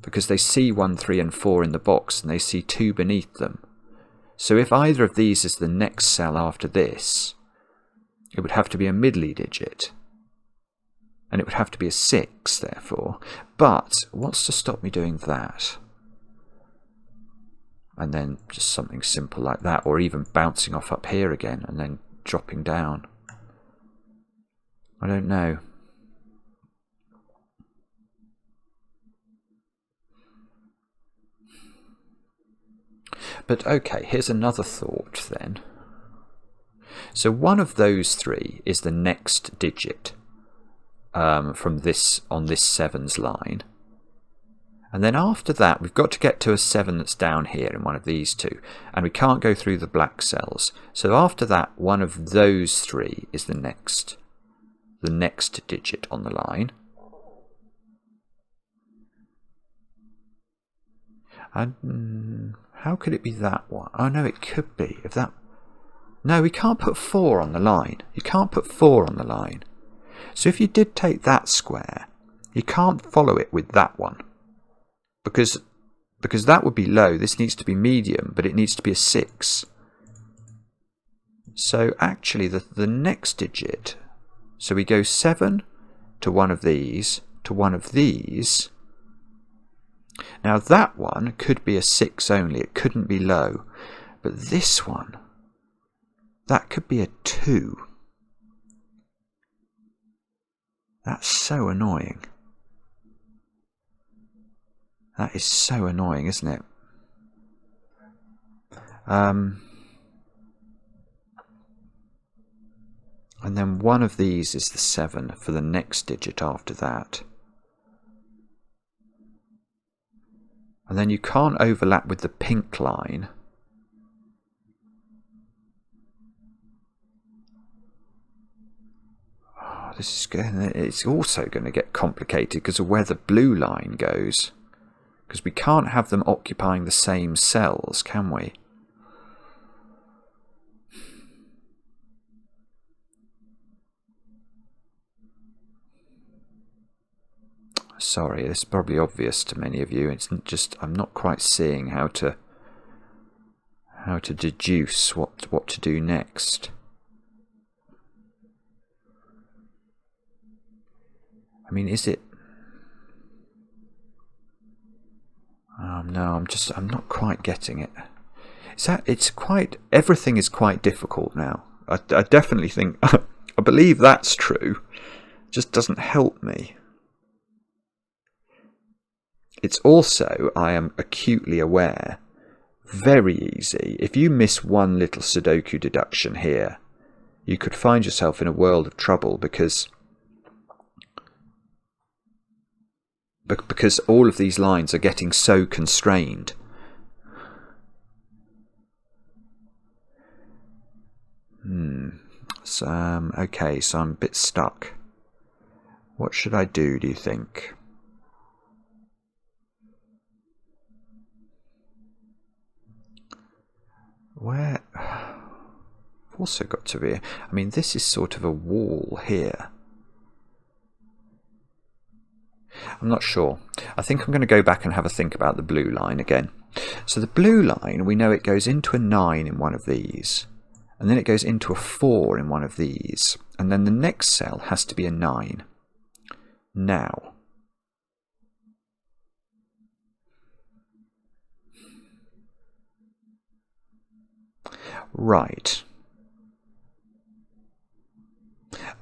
because they see 1, 3 and 4 in the box and they see 2 beneath them. So if either of these is the next cell after this, it would have to be a middly digit. And it would have to be a 6, therefore. But what's to stop me doing that? And then just something simple like that, or even bouncing off up here again and then dropping down. I don't know. But okay, here's another thought then. So one of those 3 is the next digit from this on this 7's line. And then after that, we've got to get to a 7 that's down here in one of these 2. And we can't go through the black cells. So after that, one of those 3 is the next digit on the line. And how could it be that one? Oh no, it could be. If that... No, we can't put 4 on the line. You can't put 4 on the line. So if you did take that square, you can't follow it with that one. Because that would be low. This needs to be medium, but it needs to be a 6. So actually the next digit, so we go 7 to one of these, to one of these. Now that one could be a 6 only, it couldn't be low. But this one, that could be a 2. That's so annoying. That is so annoying, isn't it? And then one of these is the 7 for the next digit after that. And then you can't overlap with the pink line. Oh, it's also going to get complicated because of where the blue line goes. Because we can't have them occupying the same cells, can we? Sorry, this is probably obvious to many of you. It's just I'm not quite seeing how to deduce what to do next. I mean, is it? No, I'm not quite getting it. Everything is quite difficult now. I definitely think, I believe that's true. It just doesn't help me. It's also, I am acutely aware, very easy. If you miss one little Sudoku deduction here, you could find yourself in a world of trouble because all of these lines are getting so constrained. So, okay, so I'm a bit stuck. What should I do you think? Where? I've also got to be... I mean, this is sort of a wall here. I'm not sure. I think I'm going to go back and have a think about the blue line again. So the blue line, we know it goes into a 9 in one of these. And then it goes into a 4 in one of these. And then the next cell has to be a 9. Now... Right.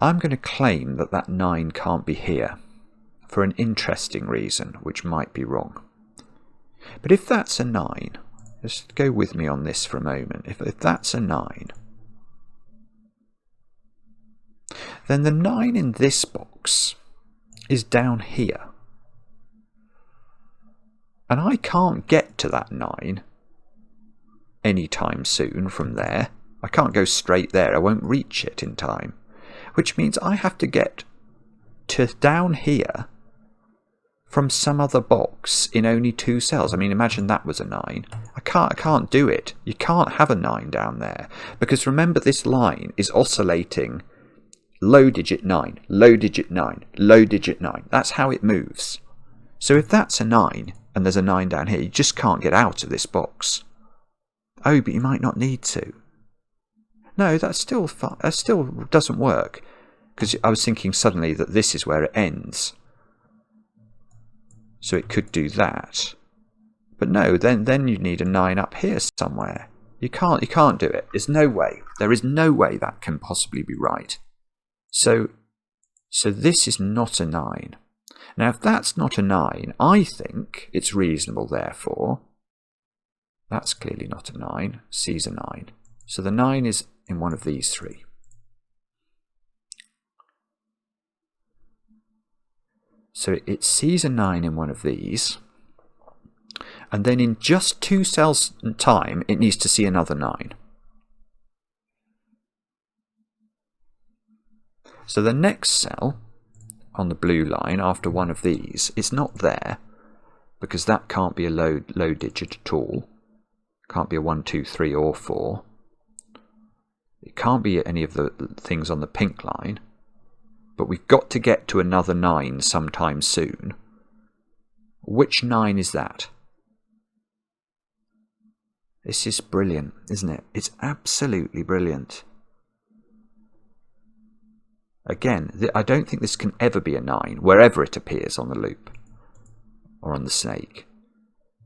I'm going to claim that that 9 can't be here, for an interesting reason, which might be wrong. But if that's a 9, Just go with me on this for a moment. If that's a 9, then the 9 in this box is down here. And I can't get to that 9 anytime soon from there. I can't go straight there. I won't reach it in time. Which means I have to get to down here from some other box in only 2 cells. I mean, imagine that was a 9. I can't do it. You can't have a 9 down there. Because remember, this line is oscillating low digit 9, low digit 9, low digit 9. That's how it moves. So if that's a 9 and there's a 9 down here, you just can't get out of this box. Oh, but you might not need to. No, that still doesn't work. Because I was thinking suddenly that this is where it ends. So it could do that. But no, then you need a 9 up here somewhere. You can't do it. There's no way. There is no way that can possibly be right. So this is not a 9. Now, if that's not a 9, I think it's reasonable, therefore. That's clearly not a 9. C's a 9. So the 9 is in one of these 3. So it sees a 9 in one of these. And then in just 2 cells time, it needs to see another 9. So the next cell on the blue line after one of these, it's not there because that can't be a low digit at all. Can't be a 1, 2, 3 or 4. It can't be any of the things on the pink line. But we've got to get to another 9 sometime soon. Which 9 is that? This is brilliant, isn't it? It's absolutely brilliant. Again, I don't think this can ever be a 9, wherever it appears on the loop or on the snake.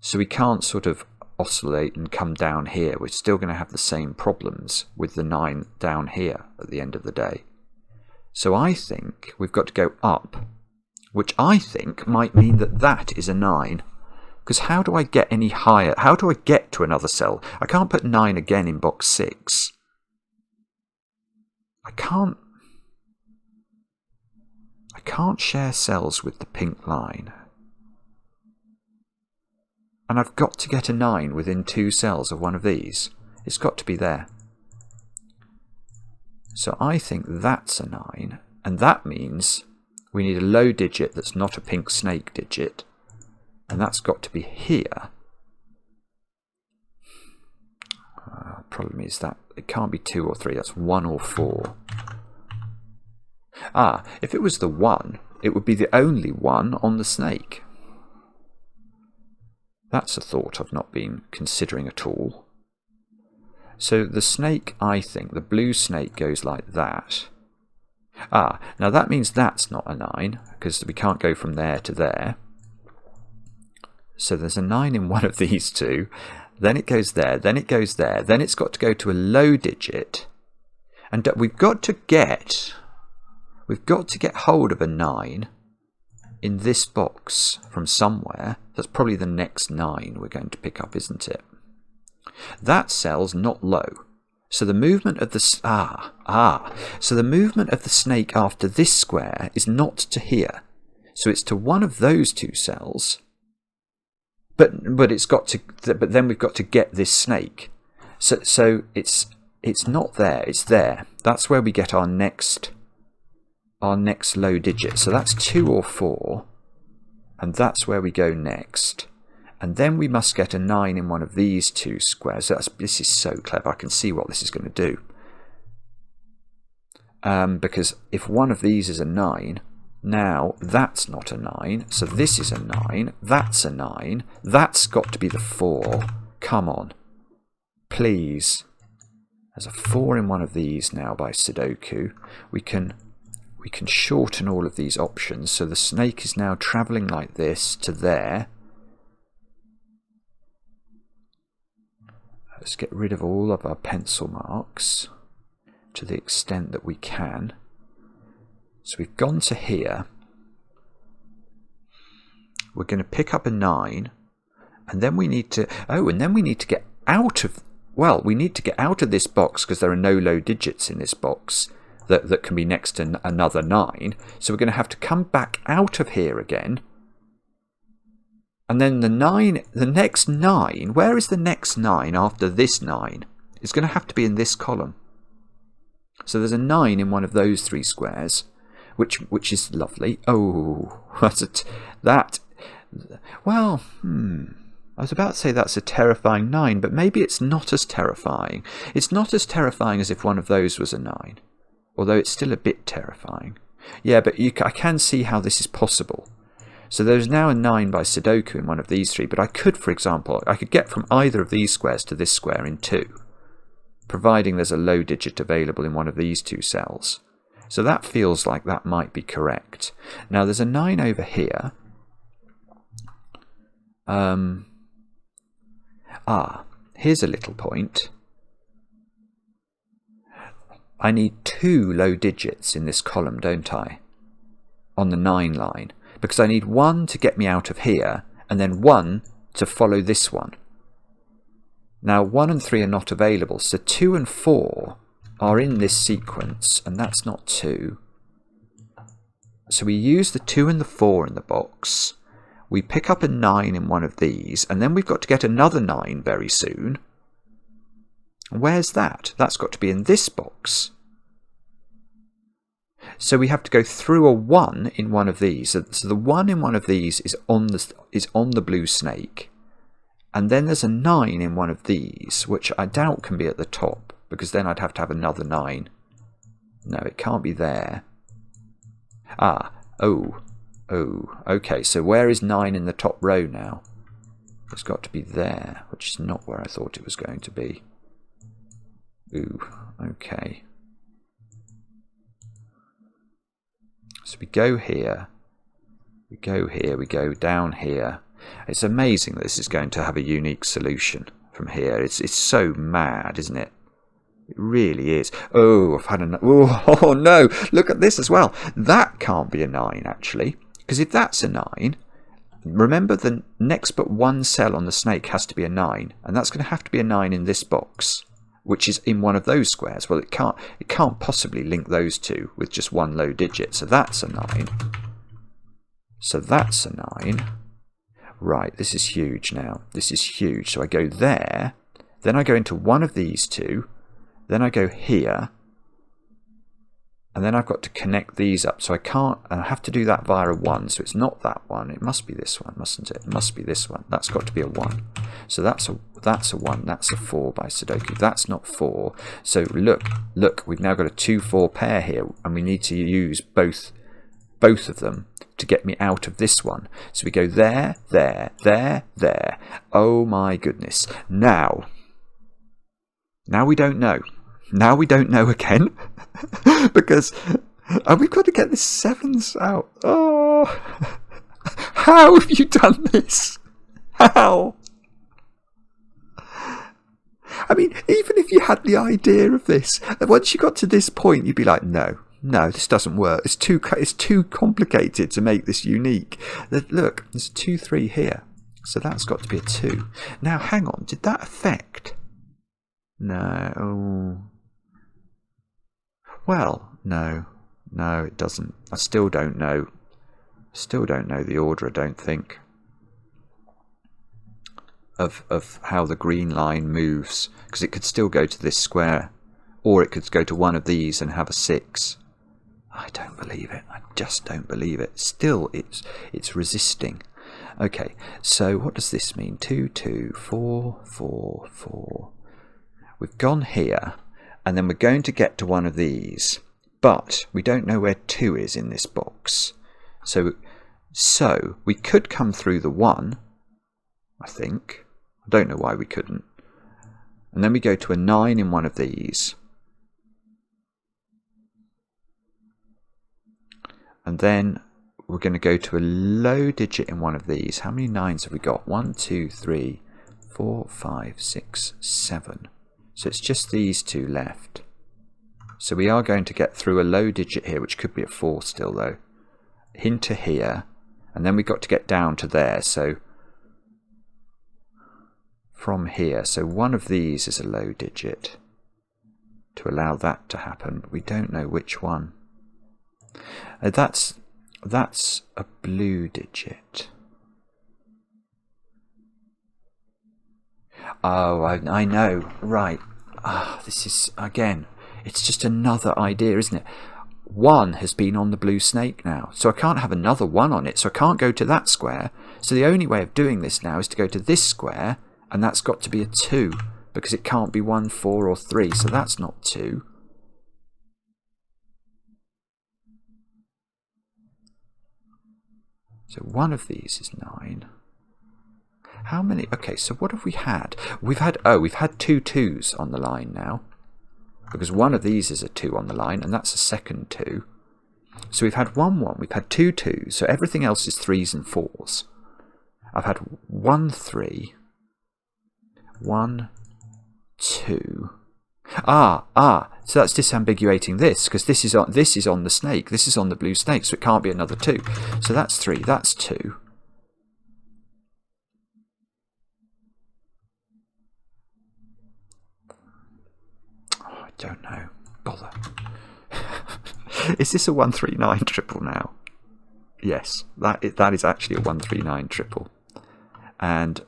So we can't sort of oscillate and come down here. We're still going to have the same problems with the 9 down here at the end of the day. So I think we've got to go up, which I think might mean that that is a 9. Because how do I get any higher? How do I get to another cell? I can't put 9 again in box 6. I can't share cells with the pink line. And I've got to get a 9 within 2 cells of one of these. It's got to be there. So I think that's a 9, and that means we need a low digit that's not a pink snake digit, and that's got to be here. Problem is that it can't be 2 or 3, that's 1 or 4. If it was the 1, it would be the only 1 on the snake. That's a thought I've not been considering at all. So the snake, I think, the blue snake goes like that. Now that means that's not a 9, because we can't go from there to there. So there's a 9 in one of these 2, then it goes there, then it goes there, then it's got to go to a low digit. And we've got to get hold of a 9 in this box from somewhere. That's probably the next 9 we're going to pick up, isn't it? That cell's not low. So the movement of the so the movement of the snake after this square is not to here. So it's to one of those 2 cells. But it's got to. But then we've got to get this snake. So it's not there. It's there. That's where we get our next low digit. So that's 2 or 4, and that's where we go next. And then we must get a 9 in one of these 2 squares. This is so clever. I can see what this is going to do. Because if one of these is a 9, now that's not a 9. So this is a 9. That's a 9. That's got to be the 4. Come on. Please. There's a 4 in one of these now by Sudoku. We can shorten all of these options. So the snake is now travelling like this to there. Let's get rid of all of our pencil marks to the extent that we can. So we've gone to here. We're going to pick up a 9, And then we need to, and then we need to get out of, well, we need to get out of this box because there are no low digits in this box that can be next to another 9. So we're going to have to come back out of here again. And then the next 9, where is the next 9 after this 9? It's going to have to be in this column. So there's a 9 in one of those 3 squares, which is lovely. Oh, well, I was about to say that's a terrifying 9, but maybe it's not as terrifying. It's not as terrifying as if one of those was a 9, although it's still a bit terrifying. Yeah, but I can see how this is possible. So there's now a 9 by Sudoku in one of these 3, but I could, for example, I could get from either of these squares to this square in 2, providing there's a low digit available in one of these 2 cells. So that feels like that might be correct. Now there's a 9 over here. Here's a little point. I need 2 low digits in this column, don't I? On the 9 line. Because I need 1 to get me out of here, and then 1 to follow this one. Now 1 and 3 are not available, so 2 and 4 are in this sequence, and that's not 2. So we use the 2 and the 4 in the box. We pick up a 9 in one of these, and then we've got to get another 9 very soon. Where's that? That's got to be in this box. So we have to go through a 1 in one of these. So the 1 in one of these is on the blue snake. And then there's a 9 in one of these, which I doubt can be at the top, because then I'd have to have another 9. No, it can't be there. Okay, so where is 9 in the top row now? It's got to be there, which is not where I thought it was going to be. Okay. So we go here, we go here, we go down here. It's amazing that this is going to have a unique solution from here. It's so mad, isn't it? It really is. Oh, I've had a... Oh no, look at this as well. That can't be a 9 actually, because if that's a 9, remember the next but one cell on the snake has to be a 9, and that's going to have to be a 9 in this box, which is in one of those squares. Well, it can't possibly link those 2 with just 1 low digit. So that's a 9. So that's a 9. Right, this is huge now. This is huge. So I go there, then I go into one of these 2, then I go here, and then I've got to connect these up. So I have to do that via a 1. So it's not that one. It must be this one, mustn't it? It must be this one. That's got to be a 1. So that's a 1. That's a 4 by Sudoku. That's not 4. So look, we've now got a 2-4 pair here, and we need to use both of them to get me out of this one. So we go there, there, there, there. Oh my goodness. Now we don't know. Now we don't know again. Because we've got to get this 7s out. Oh, how have you done this? How? I mean, even if you had the idea of this, once you got to this point, you'd be like, no, this doesn't work. It's too complicated to make this unique. Look, there's a 2, 3 here. So that's got to be a 2. Now, hang on. Did that affect? No. Well, no, it doesn't. I still don't know. Still don't know the order, I don't think, of how the green line moves, because it could still go to this square, or it could go to one of these and have a 6. I don't believe it. I just don't believe it. Still, it's resisting. Okay, so what does this mean? 2, 2, 4, 4, 4. We've gone here, and then we're going to get to one of these, but we don't know where 2 is in this box. So we could come through the 1, I think. I don't know why we couldn't. And then we go to a 9 in one of these. And then we're going to go to a low digit in one of these. How many 9s have we got? 1, 2, 3, 4, 5, 6, 7. So it's just these 2 left. So we are going to get through a low digit here, which could be a 4 still though, into here, and then we've got to get down to there. So from here. So one of these is a low digit to allow that to happen, but we don't know which one. That's a blue digit. Oh, I know. Right. This is, again, it's just another idea, isn't it? 1 has been on the blue snake now, so I can't have another 1 on it, so I can't go to that square. So the only way of doing this now is to go to this square, and that's got to be a 2, because it can't be 1, 4 or 3, so that's not 2. So one of these is 9. How many? Okay, so what have we had? We've had 2 2s on the line now, because one of these is a 2 on the line, and that's a second 2. So we've had 1 1, we've had 2 2s, so everything else is 3s and 4s. I've had 1 3, 1 2. So that's disambiguating this, because this is on the snake, this is on the blue snake, so it can't be another 2. So that's 3, that's 2. I don't know. Bother. Is this a 139 triple now? Yes, that is actually a 139 triple. And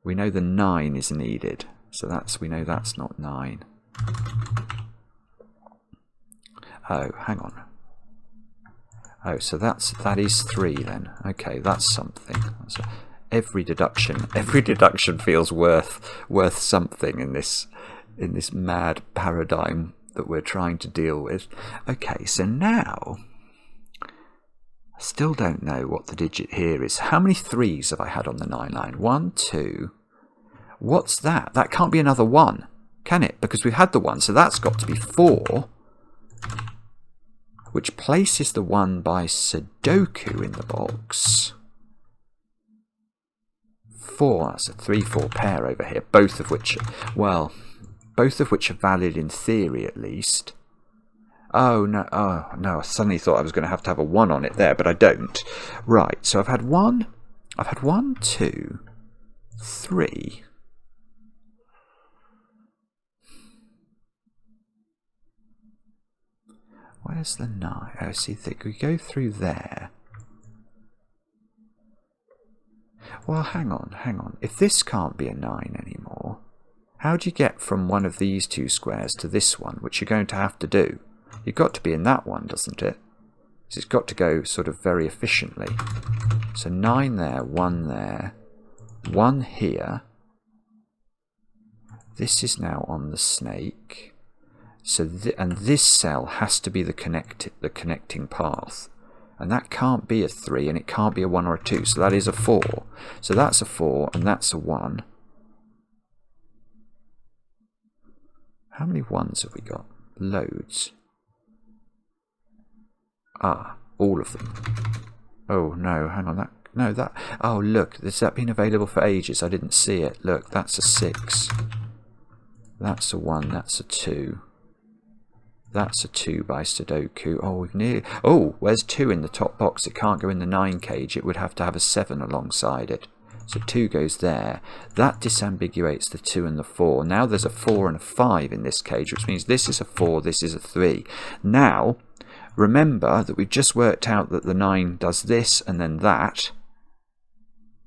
we know the 9 is needed. So we know that's not 9. Oh, hang on. Oh, so that is 3 then. Okay, that's something. Every deduction feels worth something in this mad paradigm that we're trying to deal with. Okay, so now I still don't know what the digit here is. How many 3s have I had on the 9 line? 1, 2. What's that? That can't be another 1, can it? Because we've had the 1, so that's got to be 4, which places the 1 by Sudoku in the box. 4, that's a 3-4 pair over here, both of which are valid in theory at least. Oh no, I suddenly thought I was going to have a 1 on it there, but I don't. Right, so I've had 1, 2, 3. Where's the 9? Oh, see, we go through there. Well, hang on. If this can't be a 9 anymore, how do you get from one of these 2 squares to this one, which you're going to have to do? You've got to be in that one, doesn't it? So it's got to go sort of very efficiently. So 9 there, 1 there, 1 here. This is now on the snake. So and this cell has to be the connecting path. And that can't be a 3, and it can't be a 1 or a 2. So that is a 4. So that's a 4, and that's a 1. How many 1s have we got? Loads. All of them. Oh no, hang on. Oh look, has that been available for ages? I didn't see it. Look, that's a 6. That's a 1, that's a 2. That's a 2 by Sudoku. Oh, we've nearly... Oh, where's 2 in the top box? It can't go in the 9 cage. It would have to have a 7 alongside it. So 2 goes there. That disambiguates the 2 and the 4. Now there's a 4 and a 5 in this cage, which means this is a 4, this is a 3. Now, remember that we've just worked out that the 9 does this and then that.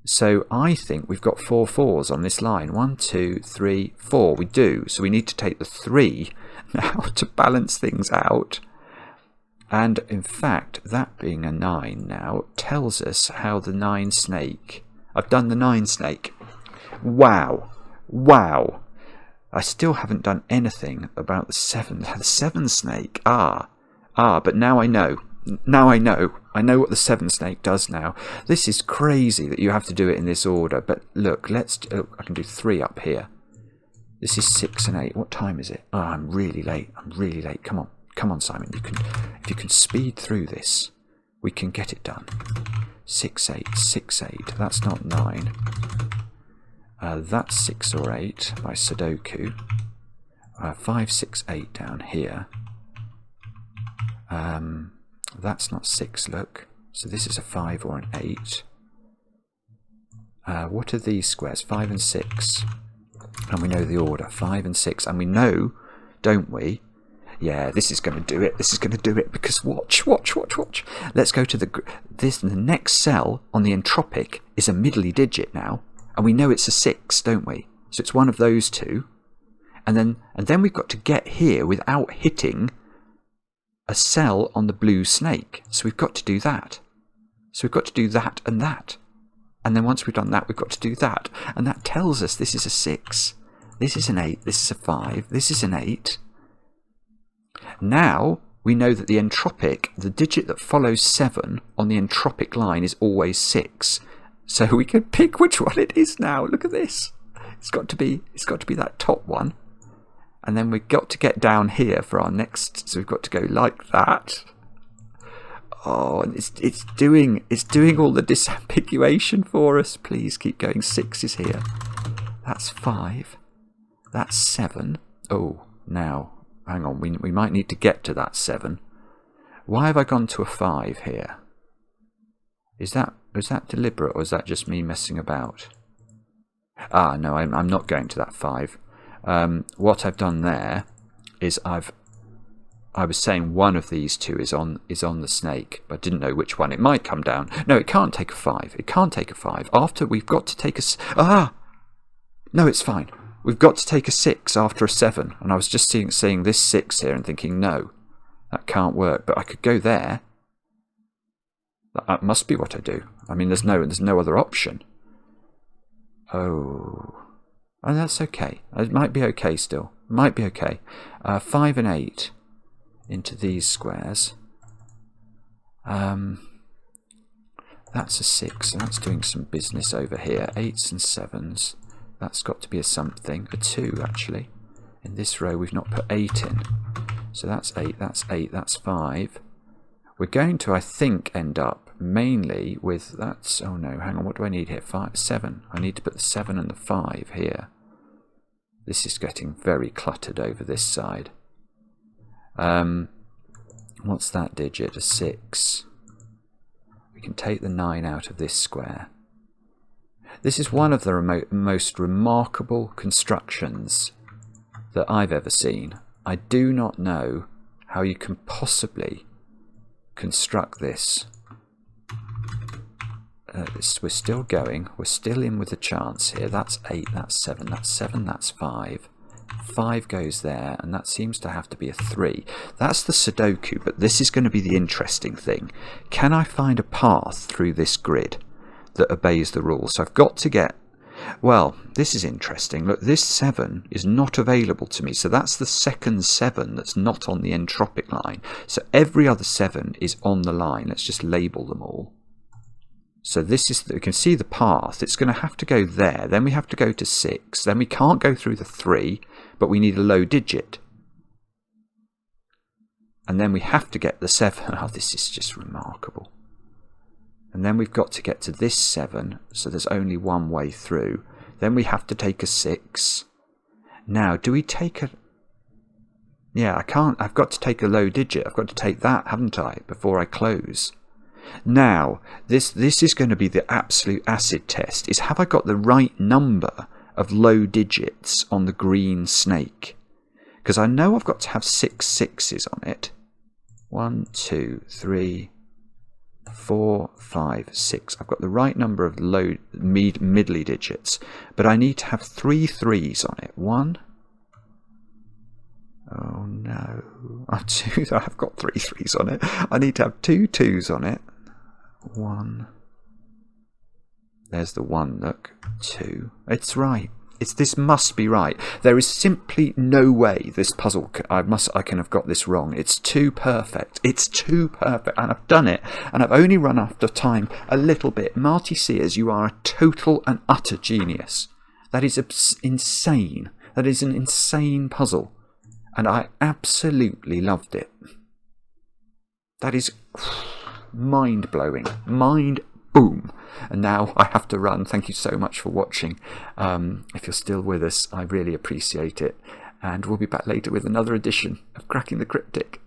So I think we've got 4 4s on this line. 1, 2, 3, 4. We do. So we need to take the 3 now to balance things out. And in fact, that being a 9 now tells us how the 9 snake... I've done the 9 snake. Wow. Wow. I still haven't done anything about the 7. The 7 snake. But now I know. I know what the 7 snake does now. This is crazy that you have to do it in this order. But look, I can do 3 up here. This is 6 and 8. What time is it? Oh, I'm really late. Come on, Simon. If you can speed through this, we can get it done. 6 8 6 8. That's not 9. That's 6 or 8 by Sudoku. 5 6 8 down here. That's not 6. Look. So this is a 5 or an 8. What are these squares? 5 and 6. And we know the order, 5 and 6. And we know, don't we? Yeah, this is going to do it. This is going to do it because watch. Let's go to the next cell on the entropic is a middly digit now. And we know it's a 6, don't we? So it's one of those two. And then we've got to get here without hitting a cell on the blue snake. So we've got to do that. So we've got to do that and that. And then once we've done that, we've got to do that. And that tells us this is a 6. This is an 8. This is a 5. This is an 8. Now we know that the entropic, the digit that follows 7 on the entropic line is always 6. So we can pick which one it is now. Look at this. It's got to be that top one. And then we've got to get down here for our next. So we've got to go like that. Oh, and it's doing all the disambiguation for us. Please keep going. 6 is here. That's 5. That's 7. Oh, now hang on. We might need to get to that 7. Why have I gone to a 5 here? Was that deliberate, or is that just me messing about? Ah, no, I'm not going to that 5. What I've done there is I was saying one of these two is on the snake, but I didn't know which one. It might come down. No, it can't take a 5. It can't take a 5. After we've got to take a... No, it's fine. We've got to take a 6 after a 7. And I was just seeing this 6 here and thinking, no, that can't work. But I could go there. That must be what I do. I mean, there's no other option. Oh, that's okay. It might be okay still. Might be okay. 5 and 8 into these squares. That's a 6, so that's doing some business over here. 8s and 7s. That's got to be a something. A 2, actually. In this row, we've not put 8 in. So that's 8, that's 8, that's 5. We're going to, I think, end up mainly with that's... Oh, no, hang on. What do I need here? 5, 7. I need to put the 7 and the 5 here. This is getting very cluttered over this side. What's that digit? A 6. We can take the 9 out of this square. This is one of the most remarkable constructions that I've ever seen. I do not know how you can possibly construct this. We're still going. We're still in with the chance here. That's 8, that's 7, that's 7, that's 5. 5 goes there, and that seems to have to be a 3. That's the Sudoku, but this is going to be the interesting thing. Can I find a path through this grid that obeys the rules? So I've got to get... Well, this is interesting. Look, this 7 is not available to me. So that's the second 7 that's not on the entropic line. So every other 7 is on the line. Let's just label them all. So this is, you can see the path. It's going to have to go there. Then we have to go to 6. Then we can't go through the 3, but we need a low digit. And then we have to get the 7. Oh, this is just remarkable. And then we've got to get to this 7, so there's only one way through. Then we have to take a 6. Now, do we take a... Yeah, I can't. I've got to take a low digit. I've got to take that, haven't I, before I close. Now, this is going to be the absolute acid test, is have I got the right number of low digits on the green snake? Because I know I've got to have 6 6s on it. 1, 2, 3... 4, 5, 6. I've got the right number of low middly digits, but I need to have 3 3s on it. 1. Oh no. I've got 3 3s on it. I need to have 2 2s on it. 1. There's the 1, look. 2. It's right. This must be right. There is simply no way this puzzle, I can have got this wrong. It's too perfect. It's too perfect. And I've done it. And I've only run out of time a little bit. Marty Sears, you are a total and utter genius. That is insane. That is an insane puzzle. And I absolutely loved it. That is mind-blowing. Boom. And now I have to run. Thank you so much for watching. If you're still with us, I really appreciate it. And we'll be back later with another edition of Cracking the Cryptic.